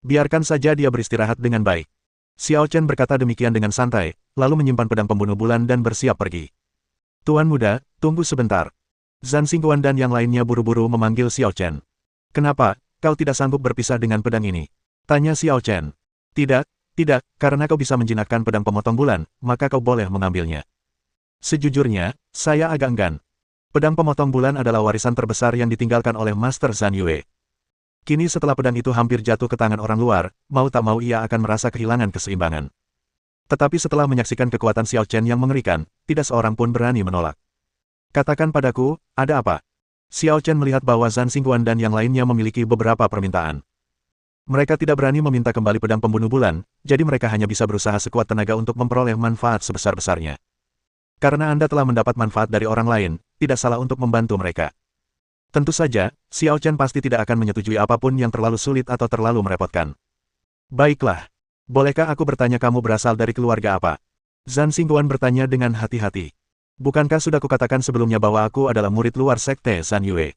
Biarkan saja dia beristirahat dengan baik. Xiao Chen berkata demikian dengan santai, lalu menyimpan pedang pembunuh bulan dan bersiap pergi. Tuan muda, tunggu sebentar. Zhan Xingguan dan yang lainnya buru-buru memanggil Xiao Chen. Kenapa, kau tidak sanggup berpisah dengan pedang ini? Tanya Xiao Chen. Tidak, karena kau bisa menjinakkan pedang pemotong bulan, maka kau boleh mengambilnya. Sejujurnya, saya agak enggan. Pedang pemotong bulan adalah warisan terbesar yang ditinggalkan oleh Master Zhan Yue. Kini setelah pedang itu hampir jatuh ke tangan orang luar, mau tak mau ia akan merasa kehilangan keseimbangan. Tetapi setelah menyaksikan kekuatan Xiao Chen yang mengerikan, tidak seorang pun berani menolak. Katakan padaku, ada apa? Xiao Chen melihat bahwa Zhan Xingguan dan yang lainnya memiliki beberapa permintaan. Mereka tidak berani meminta kembali pedang pembunuh bulan, jadi mereka hanya bisa berusaha sekuat tenaga untuk memperoleh manfaat sebesar-besarnya. Karena Anda telah mendapat manfaat dari orang lain, tidak salah untuk membantu mereka. Tentu saja, Xiao Chen pasti tidak akan menyetujui apapun yang terlalu sulit atau terlalu merepotkan. Baiklah. Bolehkah aku bertanya kamu berasal dari keluarga apa? Zhan Xingguan bertanya dengan hati-hati. Bukankah sudah kukatakan sebelumnya bahwa aku adalah murid luar sekte Zhan Yue?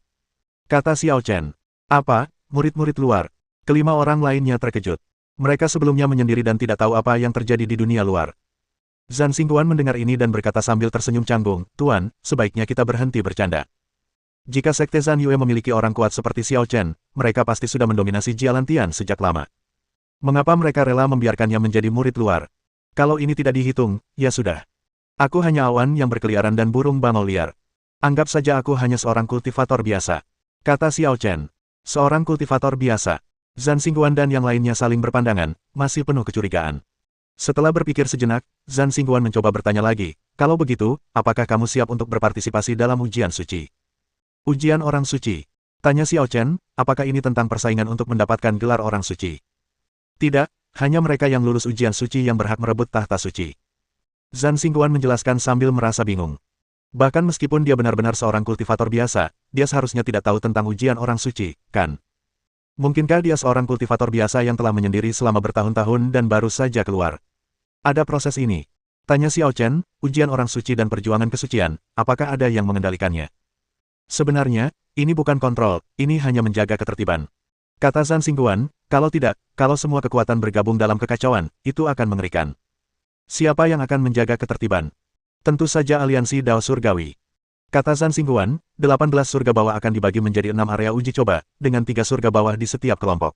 Kata Xiao Chen. Apa, murid-murid luar? Kelima orang lainnya terkejut. Mereka sebelumnya menyendiri dan tidak tahu apa yang terjadi di dunia luar. Zhan Xingguan mendengar ini dan berkata sambil tersenyum canggung, Tuan, sebaiknya kita berhenti bercanda. Jika sekte Zhan Yue memiliki orang kuat seperti Xiao Chen, mereka pasti sudah mendominasi Jialantian sejak lama. Mengapa mereka rela membiarkannya menjadi murid luar? Kalau ini tidak dihitung, ya sudah. Aku hanya awan yang berkeliaran dan burung bangau liar. Anggap saja aku hanya seorang kultivator biasa. Kata Xiao Chen. Seorang kultivator biasa. Zhan Xingguan dan yang lainnya saling berpandangan, masih penuh kecurigaan. Setelah berpikir sejenak, Zhan Xingguan mencoba bertanya lagi, kalau begitu, apakah kamu siap untuk berpartisipasi dalam ujian suci? Ujian orang suci? Tanya Xiao Chen, apakah ini tentang persaingan untuk mendapatkan gelar orang suci? Tidak, hanya mereka yang lulus ujian suci yang berhak merebut tahta suci. Zhan Xingguan menjelaskan sambil merasa bingung. Bahkan meskipun dia benar-benar seorang kultivator biasa, dia seharusnya tidak tahu tentang ujian orang suci, kan? Mungkinkah dia seorang kultivator biasa yang telah menyendiri selama bertahun-tahun dan baru saja keluar? Ada proses ini. Tanya Xiao Chen, ujian orang suci dan perjuangan kesucian, apakah ada yang mengendalikannya? Sebenarnya, ini bukan kontrol, ini hanya menjaga ketertiban. Kata Zhan Xingguan, kalau tidak, kalau semua kekuatan bergabung dalam kekacauan, itu akan mengerikan. Siapa yang akan menjaga ketertiban? Tentu saja aliansi Dao Surgawi. Kata Zhan Xingguan, 18 surga bawah akan dibagi menjadi 6 area uji coba, dengan 3 surga bawah di setiap kelompok.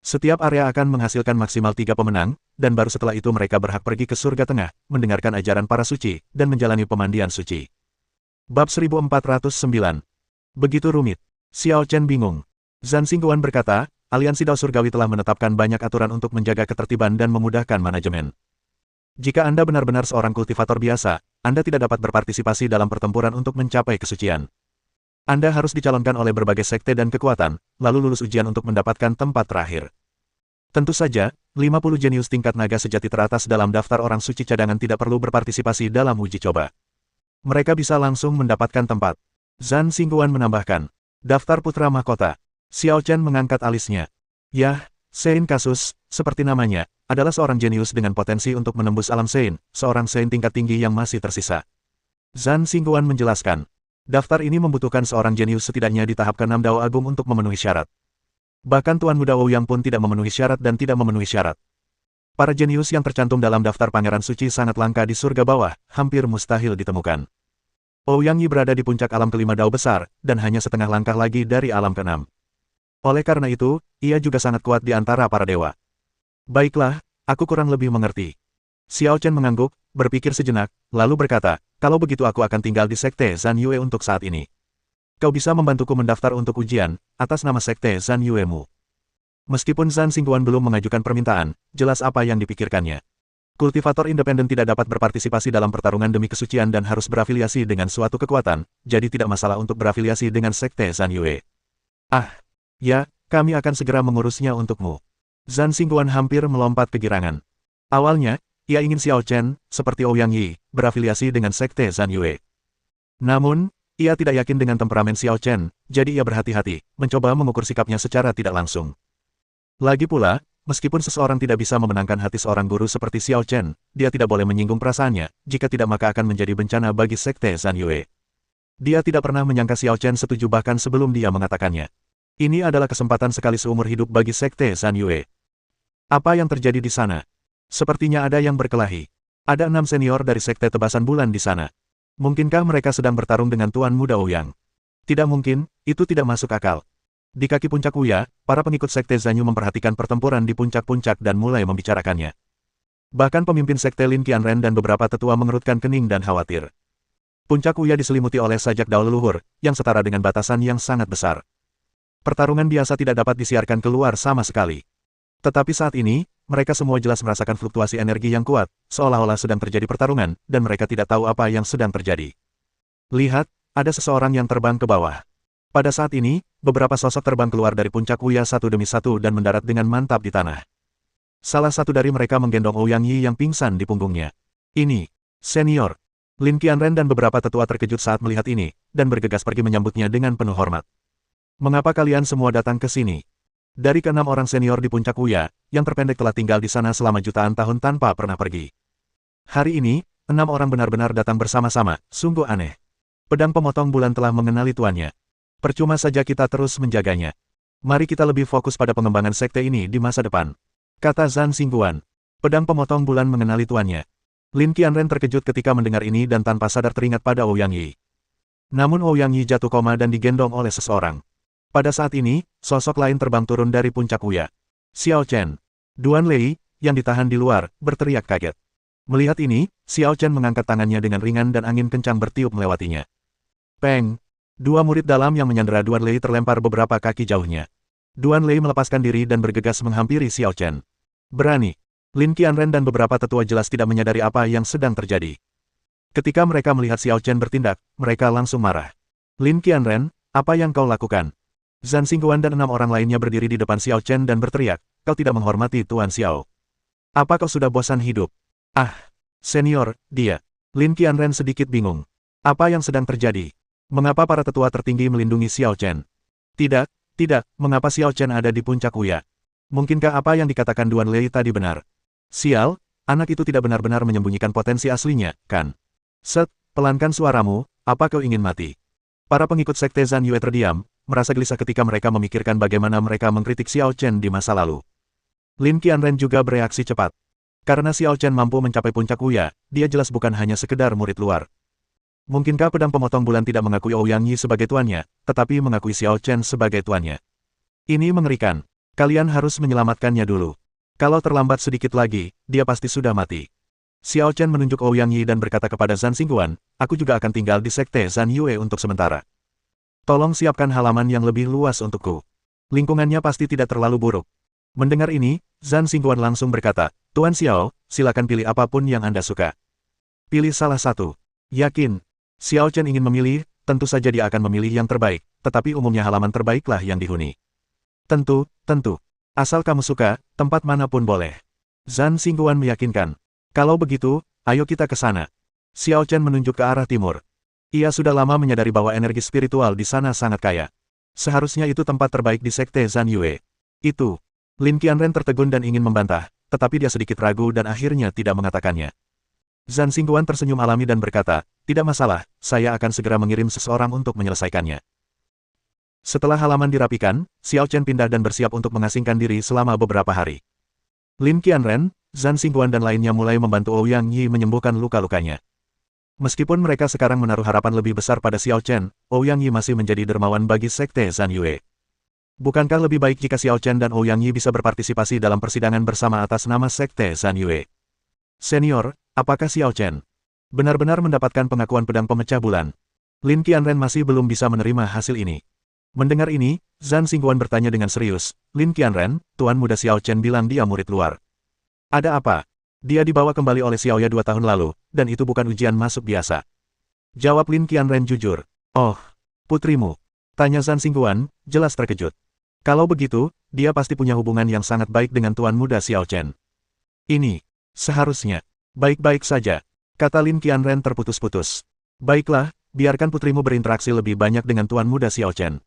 Setiap area akan menghasilkan maksimal 3 pemenang, dan baru setelah itu mereka berhak pergi ke surga tengah, mendengarkan ajaran para suci, dan menjalani pemandian suci. Bab 1409. Begitu rumit. Xiao Chen bingung. Zhan Xingguan berkata, aliansi Dao Surgawi telah menetapkan banyak aturan untuk menjaga ketertiban dan memudahkan manajemen. Jika Anda benar-benar seorang kultivator biasa, Anda tidak dapat berpartisipasi dalam pertempuran untuk mencapai kesucian. Anda harus dicalonkan oleh berbagai sekte dan kekuatan, lalu lulus ujian untuk mendapatkan tempat terakhir. Tentu saja, 50 jenius tingkat naga sejati teratas dalam daftar orang suci cadangan tidak perlu berpartisipasi dalam uji coba. Mereka bisa langsung mendapatkan tempat. Zhan Xingguan menambahkan. Daftar putra mahkota. Xiao Chen mengangkat alisnya. Yah, Sein kasus, seperti namanya, adalah seorang jenius dengan potensi untuk menembus alam Sein, seorang Sein tingkat tinggi yang masih tersisa. Zhan Xingguan menjelaskan. Daftar ini membutuhkan seorang jenius setidaknya di tahap ke-6 Dao Agung untuk memenuhi syarat. Bahkan Tuan Muda Ouyang pun tidak memenuhi syarat dan tidak memenuhi syarat. Para jenius yang tercantum dalam daftar Pangeran Suci sangat langka di surga bawah, hampir mustahil ditemukan. Ouyang Yi berada di puncak alam kelima Dao besar, dan hanya setengah langkah lagi dari alam ke-6. Oleh karena itu, ia juga sangat kuat di antara para dewa. Baiklah, aku kurang lebih mengerti. Xiao Chen mengangguk, berpikir sejenak, lalu berkata, kalau begitu aku akan tinggal di Sekte Zhan Yue untuk saat ini. Kau bisa membantuku mendaftar untuk ujian, atas nama Sekte Zhan Yue-mu. Meskipun Zhan Xingguan belum mengajukan permintaan, jelas apa yang dipikirkannya. Kultivator independen tidak dapat berpartisipasi dalam pertarungan demi kesucian dan harus berafiliasi dengan suatu kekuatan, jadi tidak masalah untuk berafiliasi dengan Sekte Zhan Yue. Ah, ya, kami akan segera mengurusnya untukmu. Zhan Xingguan hampir melompat kegirangan. Awalnya, ia ingin Xiao Chen, seperti Ouyang Yi, berafiliasi dengan Sekte Zhan Yue. Namun, ia tidak yakin dengan temperamen Xiao Chen, jadi ia berhati-hati, mencoba mengukur sikapnya secara tidak langsung. Lagi pula, meskipun seseorang tidak bisa memenangkan hati seorang guru seperti Xiao Chen, dia tidak boleh menyinggung perasaannya, jika tidak maka akan menjadi bencana bagi Sekte Zhan Yue. Dia tidak pernah menyangka Xiao Chen setuju bahkan sebelum dia mengatakannya. Ini adalah kesempatan sekali seumur hidup bagi Sekte Zhan Yue. Apa yang terjadi di sana? Sepertinya ada yang berkelahi. Ada 6 senior dari Sekte Tebasan Bulan di sana. Mungkinkah mereka sedang bertarung dengan Tuan Muda Ouyang? Tidak mungkin, itu tidak masuk akal. Di kaki puncak Wuya, para pengikut Sekte Zanyu memperhatikan pertempuran di puncak-puncak dan mulai membicarakannya. Bahkan pemimpin Sekte Lin Qianren dan beberapa tetua mengerutkan kening dan khawatir. Puncak Wuya diselimuti oleh sajak Dao leluhur, yang setara dengan batasan yang sangat besar. Pertarungan biasa tidak dapat disiarkan keluar sama sekali. Tetapi saat ini, mereka semua jelas merasakan fluktuasi energi yang kuat, seolah-olah sedang terjadi pertarungan, dan mereka tidak tahu apa yang sedang terjadi. Lihat, ada seseorang yang terbang ke bawah. Pada saat ini, beberapa sosok terbang keluar dari puncak Wuya satu demi satu dan mendarat dengan mantap di tanah. Salah satu dari mereka menggendong Ouyang Yi yang pingsan di punggungnya. Ini, senior. Lin Qianren dan beberapa tetua terkejut saat melihat ini, dan bergegas pergi menyambutnya dengan penuh hormat. Mengapa kalian semua datang ke sini? Dari ke-6 orang senior di puncak Wuya, yang terpendek telah tinggal di sana selama jutaan tahun tanpa pernah pergi. Hari ini, 6 orang benar-benar datang bersama-sama, sungguh aneh. Pedang pemotong bulan telah mengenali tuannya. Percuma saja kita terus menjaganya. Mari kita lebih fokus pada pengembangan sekte ini di masa depan. Kata Zhan Xingguan. Pedang pemotong bulan mengenali tuannya. Lin Qianren terkejut ketika mendengar ini dan tanpa sadar teringat pada Ouyang Yi. Namun Ouyang Yi jatuh koma dan digendong oleh seseorang. Pada saat ini, sosok lain terbang turun dari puncak Wuya. Xiao Chen. Duan Lei, yang ditahan di luar, berteriak kaget. Melihat ini, Xiao Chen mengangkat tangannya dengan ringan dan angin kencang bertiup melewatinya. Peng! Dua murid dalam yang menyandera Duan Lei terlempar beberapa kaki jauhnya. Duan Lei melepaskan diri dan bergegas menghampiri Xiao Chen. Berani. Lin Qianren dan beberapa tetua jelas tidak menyadari apa yang sedang terjadi. Ketika mereka melihat Xiao Chen bertindak, mereka langsung marah. Lin Qianren, apa yang kau lakukan? Zhan Xingguan dan 6 orang lainnya berdiri di depan Xiao Chen dan berteriak, kau tidak menghormati Tuan Xiao. Apa kau sudah bosan hidup? Ah, senior, dia. Lin Qianren sedikit bingung. Apa yang sedang terjadi? Mengapa para tetua tertinggi melindungi Xiao Chen? Tidak, mengapa Xiao Chen ada di puncak Wuya? Mungkinkah apa yang dikatakan Duan Lei tadi benar? Sial, anak itu tidak benar-benar menyembunyikan potensi aslinya, kan? Set, pelankan suaramu, apa kau ingin mati? Para pengikut Sekte Zhan Yue terdiam, merasa gelisah ketika mereka memikirkan bagaimana mereka mengkritik Xiao Chen di masa lalu. Lin Qianren juga bereaksi cepat. Karena Xiao Chen mampu mencapai puncak Wuya, dia jelas bukan hanya sekedar murid luar. Mungkinkah pedang pemotong bulan tidak mengakui Ouyang Yi sebagai tuannya, tetapi mengakui Xiao Chen sebagai tuannya? Ini mengerikan. Kalian harus menyelamatkannya dulu. Kalau terlambat sedikit lagi, dia pasti sudah mati. Xiao Chen menunjuk Ouyang Yi dan berkata kepada Zhan Xingguan, aku juga akan tinggal di Sekte Zhan Yue untuk sementara. Tolong siapkan halaman yang lebih luas untukku. Lingkungannya pasti tidak terlalu buruk. Mendengar ini, Zhan Xingguan langsung berkata, Tuan Xiao, silakan pilih apapun yang Anda suka. Pilih salah satu. Yakin. Xiao Chen ingin memilih, tentu saja dia akan memilih yang terbaik, tetapi umumnya halaman terbaiklah yang dihuni. Tentu. Asal kamu suka, tempat manapun boleh. Zhan Xingguan meyakinkan. Kalau begitu, ayo kita ke sana. Xiao Chen menunjuk ke arah timur. Ia sudah lama menyadari bahwa energi spiritual di sana sangat kaya. Seharusnya itu tempat terbaik di Sekte Zhan Yue. Itu. Lin Qianren tertegun dan ingin membantah, tetapi dia sedikit ragu dan akhirnya tidak mengatakannya. Zhan Xingguan tersenyum alami dan berkata, tidak masalah, saya akan segera mengirim seseorang untuk menyelesaikannya. Setelah halaman dirapikan, Xiao Chen pindah dan bersiap untuk mengasingkan diri selama beberapa hari. Lin Qianren, Zhan Xingguan dan lainnya mulai membantu Ouyang Yi menyembuhkan luka-lukanya. Meskipun mereka sekarang menaruh harapan lebih besar pada Xiao Chen, Ouyang Yi masih menjadi dermawan bagi Sekte Zhan Yue. Bukankah lebih baik jika Xiao Chen dan Ouyang Yi bisa berpartisipasi dalam persidangan bersama atas nama Sekte Zhan Yue? Senior, apakah Xiao Chen benar-benar mendapatkan pengakuan pedang pemecah bulan? Lin Qianren masih belum bisa menerima hasil ini. Mendengar ini, Zhan Xingguan bertanya dengan serius, Lin Qianren, Tuan Muda Xiao Chen bilang dia murid luar. Ada apa? Dia dibawa kembali oleh Xiaoya 2 tahun lalu, dan itu bukan ujian masuk biasa. Jawab Lin Qianren jujur. Oh, putrimu. Tanya Zhan Xingguan, jelas terkejut. Kalau begitu, dia pasti punya hubungan yang sangat baik dengan Tuan Muda Xiao Chen. Ini, seharusnya, baik-baik saja, kata Lin Qianren terputus-putus. Baiklah, biarkan putrimu berinteraksi lebih banyak dengan Tuan Muda Xiao Chen.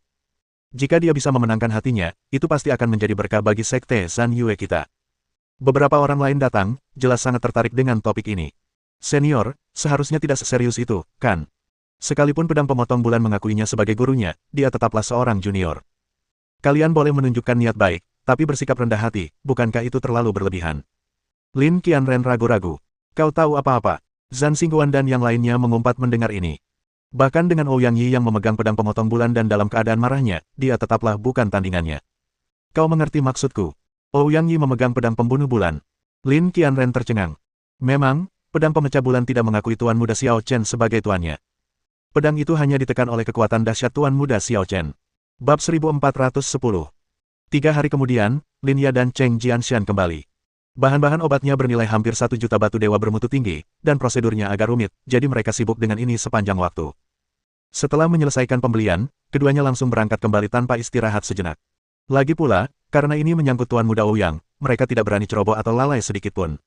Jika dia bisa memenangkan hatinya, itu pasti akan menjadi berkah bagi Sekte Zhan Yue kita. Beberapa orang lain datang, jelas sangat tertarik dengan topik ini. Senior, seharusnya tidak seserius itu, kan? Sekalipun pedang pemotong bulan mengakuinya sebagai gurunya, dia tetaplah seorang junior. Kalian boleh menunjukkan niat baik, tapi bersikap rendah hati, bukankah itu terlalu berlebihan? Lin Qianren ragu-ragu. Kau tahu apa-apa? Zhan Xingguan dan yang lainnya mengumpat mendengar ini. Bahkan dengan Ouyang Yi yang memegang pedang pemotong bulan dan dalam keadaan marahnya, dia tetaplah bukan tandingannya. Kau mengerti maksudku? Ouyang Yi memegang pedang pembunuh bulan. Lin Qianren tercengang. Memang, pedang pemecah bulan tidak mengakui Tuan Muda Xiao Chen sebagai tuannya. Pedang itu hanya ditekan oleh kekuatan dahsyat Tuan Muda Xiao Chen. Bab 1410. 3 hari kemudian, Lin Ya dan Cheng Jianshan kembali. Bahan-bahan obatnya bernilai hampir 1 juta batu dewa bermutu tinggi, dan prosedurnya agak rumit, jadi mereka sibuk dengan ini sepanjang waktu. Setelah menyelesaikan pembelian, keduanya langsung berangkat kembali tanpa istirahat sejenak. Lagi pula, karena ini menyangkut Tuan Muda Ouyang, mereka tidak berani ceroboh atau lalai sedikitpun.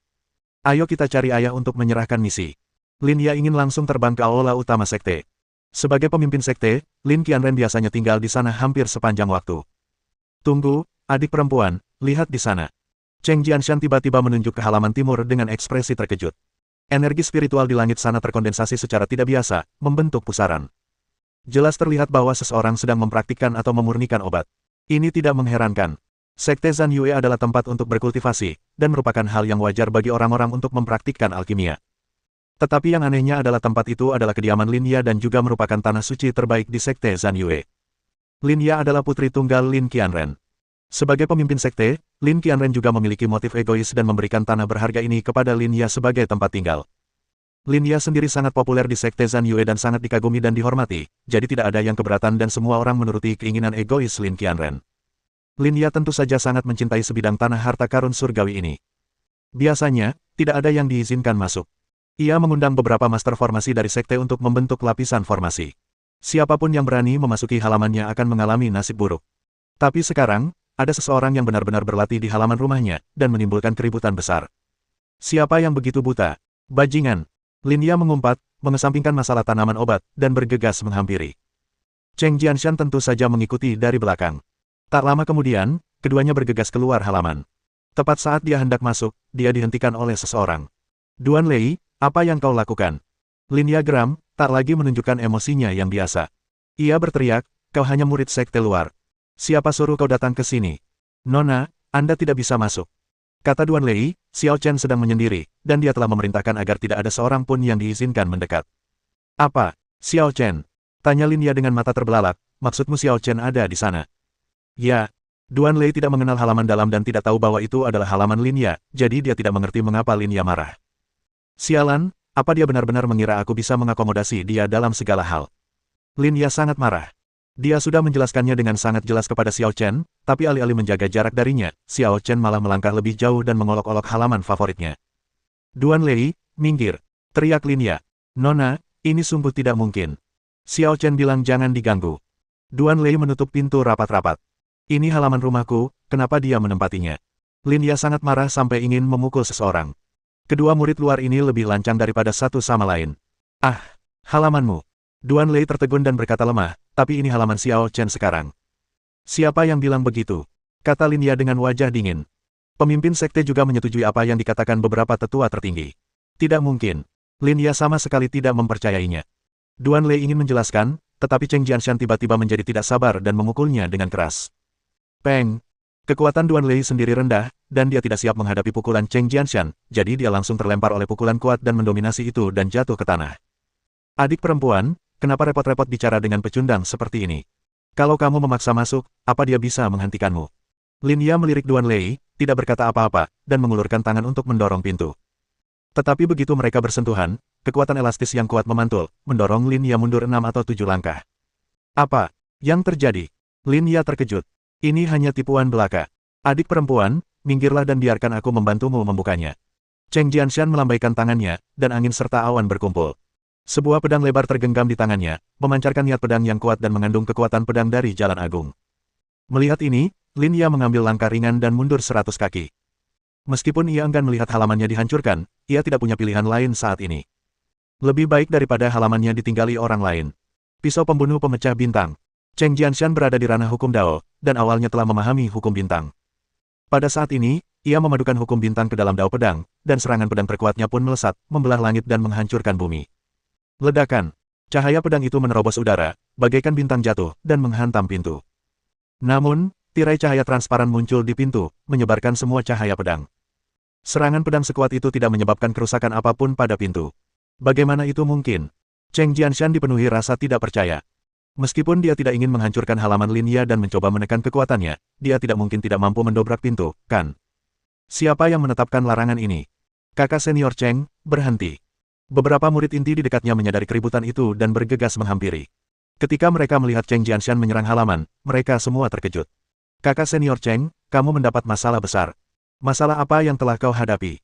Ayo kita cari ayah untuk menyerahkan misi. Lin Ya ingin langsung terbang ke aula utama sekte. Sebagai pemimpin sekte, Lin Qianren biasanya tinggal di sana hampir sepanjang waktu. Tunggu, adik perempuan, lihat di sana. Cheng Jianshan tiba-tiba menunjuk ke halaman timur dengan ekspresi terkejut. Energi spiritual di langit sana terkondensasi secara tidak biasa, membentuk pusaran. Jelas terlihat bahwa seseorang sedang mempraktikkan atau memurnikan obat. Ini tidak mengherankan. Sekte Zhan Yue adalah tempat untuk berkultivasi, dan merupakan hal yang wajar bagi orang-orang untuk mempraktikkan alkimia. Tetapi yang anehnya adalah tempat itu adalah kediaman Lin Ya dan juga merupakan tanah suci terbaik di Sekte Zhan Yue. Lin Ya adalah putri tunggal Lin Qianren. Sebagai pemimpin sekte, Lin Qianren juga memiliki motif egois dan memberikan tanah berharga ini kepada Lin Ya sebagai tempat tinggal. Lin Ya sendiri sangat populer di Sekte Zhan Yue dan sangat dikagumi dan dihormati, jadi tidak ada yang keberatan dan semua orang menuruti keinginan egois Lin Qianren. Lin Ya tentu saja sangat mencintai sebidang tanah harta karun surgawi ini. Biasanya, tidak ada yang diizinkan masuk. Ia mengundang beberapa master formasi dari sekte untuk membentuk lapisan formasi. Siapapun yang berani memasuki halamannya akan mengalami nasib buruk. Tapi sekarang, ada seseorang yang benar-benar berlatih di halaman rumahnya, dan menimbulkan keributan besar. Siapa yang begitu buta? Bajingan! Lin Ya mengumpat, mengesampingkan masalah tanaman obat, dan bergegas menghampiri. Cheng Jianshan tentu saja mengikuti dari belakang. Tak lama kemudian, keduanya bergegas keluar halaman. Tepat saat dia hendak masuk, dia dihentikan oleh seseorang. Duan Lei, apa yang kau lakukan? Lin Ya geram, tak lagi menunjukkan emosinya yang biasa. Ia berteriak, kau hanya murid sekte luar. Siapa suruh kau datang ke sini? Nona, Anda tidak bisa masuk. Kata Duan Lei, Xiao Chen sedang menyendiri, dan dia telah memerintahkan agar tidak ada seorang pun yang diizinkan mendekat. Apa? Xiao Chen? Tanya Lin Ya dengan mata terbelalak, maksudmu Xiao Chen ada di sana? Ya. Duan Lei tidak mengenal halaman dalam dan tidak tahu bahwa itu adalah halaman Lin Ya, jadi dia tidak mengerti mengapa Lin Ya marah. Sialan, apa dia benar-benar mengira aku bisa mengakomodasi dia dalam segala hal? Lin Ya sangat marah. Dia sudah menjelaskannya dengan sangat jelas kepada Xiao Chen, tapi alih-alih menjaga jarak darinya, Xiao Chen malah melangkah lebih jauh dan mengolok-olok halaman favoritnya. Duan Lei, minggir! Teriak Lin Ya. Nona, ini sungguh tidak mungkin. Xiao Chen bilang jangan diganggu. Duan Lei menutup pintu rapat-rapat. Ini halaman rumahku, kenapa dia menempatinya? Lin Ya sangat marah sampai ingin memukul seseorang. Kedua murid luar ini lebih lancang daripada satu sama lain. Ah, halamanmu. Duan Lei tertegun dan berkata lemah, tapi ini halaman Xiao Chen sekarang. Siapa yang bilang begitu? Kata Lin Ya dengan wajah dingin. Pemimpin sekte juga menyetujui apa yang dikatakan beberapa tetua tertinggi. Tidak mungkin. Lin Ya sama sekali tidak mempercayainya. Duan Lei ingin menjelaskan, tetapi Cheng Jianshan tiba-tiba menjadi tidak sabar dan memukulnya dengan keras. Peng! Kekuatan Duan Lei sendiri rendah, dan dia tidak siap menghadapi pukulan Cheng Jianshan, jadi dia langsung terlempar oleh pukulan kuat dan mendominasi itu dan jatuh ke tanah. Adik perempuan, kenapa repot-repot bicara dengan pecundang seperti ini? Kalau kamu memaksa masuk, apa dia bisa menghentikanmu? Lin Ya melirik Duan Lei, tidak berkata apa-apa, dan mengulurkan tangan untuk mendorong pintu. Tetapi begitu mereka bersentuhan, kekuatan elastis yang kuat memantul, mendorong Lin Ya mundur 6 atau 7 langkah. Apa yang terjadi? Lin Ya terkejut. Ini hanya tipuan belaka. Adik perempuan, minggirlah dan biarkan aku membantumu membukanya. Cheng Jianshan melambaikan tangannya, dan angin serta awan berkumpul. Sebuah pedang lebar tergenggam di tangannya, memancarkan niat pedang yang kuat dan mengandung kekuatan pedang dari Jalan Agung. Melihat ini, Lin Ya mengambil langkah ringan dan mundur 100 kaki. Meskipun ia enggan melihat halamannya dihancurkan, ia tidak punya pilihan lain saat ini. Lebih baik daripada halamannya ditinggali orang lain. Pisau pembunuh pemecah bintang. Cheng Jianshan berada di ranah hukum Dao, dan awalnya telah memahami hukum bintang. Pada saat ini, ia memadukan hukum bintang ke dalam Dao pedang, dan serangan pedang terkuatnya pun melesat, membelah langit dan menghancurkan bumi. Ledakan. Cahaya pedang itu menerobos udara, bagaikan bintang jatuh, dan menghantam pintu. Namun, tirai cahaya transparan muncul di pintu, menyebarkan semua cahaya pedang. Serangan pedang sekuat itu tidak menyebabkan kerusakan apapun pada pintu. Bagaimana itu mungkin? Cheng Jianshan dipenuhi rasa tidak percaya. Meskipun dia tidak ingin menghancurkan halaman Lin Ya dan mencoba menekan kekuatannya, dia tidak mungkin tidak mampu mendobrak pintu, kan? Siapa yang menetapkan larangan ini? Kakak senior Cheng, berhenti. Beberapa murid inti di dekatnya menyadari keributan itu dan bergegas menghampiri. Ketika mereka melihat Cheng Jianshan menyerang halaman, mereka semua terkejut. Kakak senior Cheng, kamu mendapat masalah besar. Masalah apa yang telah kau hadapi?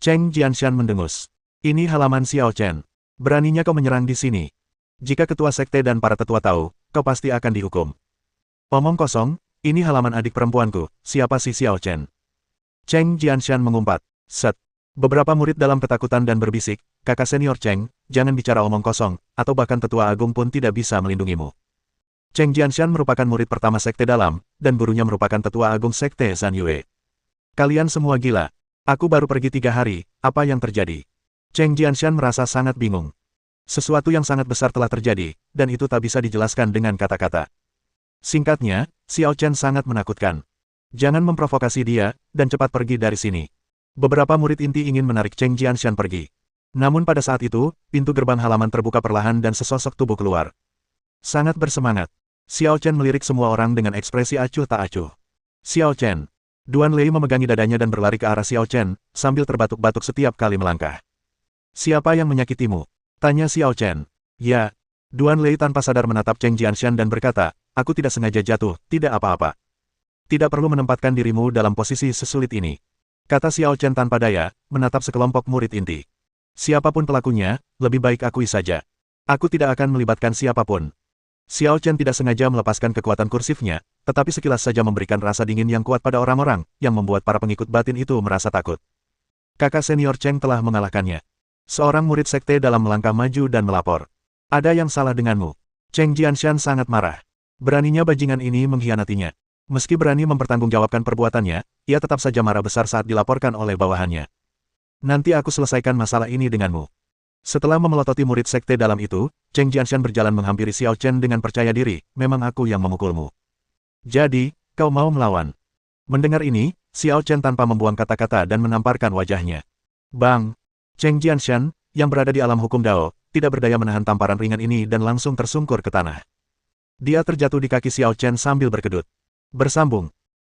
Cheng Jianshan mendengus. Ini halaman Xiao Chen. Beraninya kau menyerang di sini. Jika ketua sekte dan para tetua tahu, kau pasti akan dihukum. Omong kosong, ini halaman adik perempuanku, siapa si Xiao Chen? Cheng Jianshan mengumpat. Set. Beberapa murid dalam ketakutan dan berbisik, kakak senior Cheng, jangan bicara omong kosong, atau bahkan tetua agung pun tidak bisa melindungimu. Cheng Jianshan merupakan murid pertama sekte dalam, dan gurunya merupakan tetua agung sekte Zhan Yue. Kalian semua gila. Aku baru pergi 3 hari, apa yang terjadi? Cheng Jianshan merasa sangat bingung. Sesuatu yang sangat besar telah terjadi, dan itu tak bisa dijelaskan dengan kata-kata. Singkatnya, Xiao Chen sangat menakutkan. Jangan memprovokasi dia, dan cepat pergi dari sini. Beberapa murid inti ingin menarik Cheng Jianshan pergi. Namun pada saat itu, pintu gerbang halaman terbuka perlahan dan sesosok tubuh keluar. Sangat bersemangat. Xiao Chen melirik semua orang dengan ekspresi acuh tak acuh. Xiao Chen. Duan Lei memegangi dadanya dan berlari ke arah Xiao Chen, sambil terbatuk-batuk setiap kali melangkah. Siapa yang menyakitimu? Tanya Xiao Chen. Ya. Duan Lei tanpa sadar menatap Cheng Jianshan dan berkata, aku tidak sengaja jatuh, tidak apa-apa. Tidak perlu menempatkan dirimu dalam posisi sesulit ini. Kata Xiao Chen tanpa daya, menatap sekelompok murid inti. Siapapun pelakunya, lebih baik akui saja. Aku tidak akan melibatkan siapapun. Xiao Chen tidak sengaja melepaskan kekuatan kursifnya, tetapi sekilas saja memberikan rasa dingin yang kuat pada orang-orang, yang membuat para pengikut batin itu merasa takut. Kakak senior Cheng telah mengalahkannya. Seorang murid sekte dalam melangkah maju dan melapor. Ada yang salah denganmu. Cheng Jianshan sangat marah. Beraninya bajingan ini mengkhianatinya. Meski berani mempertanggungjawabkan perbuatannya, ia tetap saja marah besar saat dilaporkan oleh bawahannya. Nanti aku selesaikan masalah ini denganmu. Setelah memelototi murid sekte dalam itu, Cheng Jianshan berjalan menghampiri Xiao Chen dengan percaya diri, memang aku yang memukulmu. Jadi, kau mau melawan. Mendengar ini, Xiao Chen tanpa membuang kata-kata dan menamparkan wajahnya. Bang! Cheng Jianshan, yang berada di alam hukum Dao, tidak berdaya menahan tamparan ringan ini dan langsung tersungkur ke tanah. Dia terjatuh di kaki Xiao Chen sambil berkedut. Bersambung.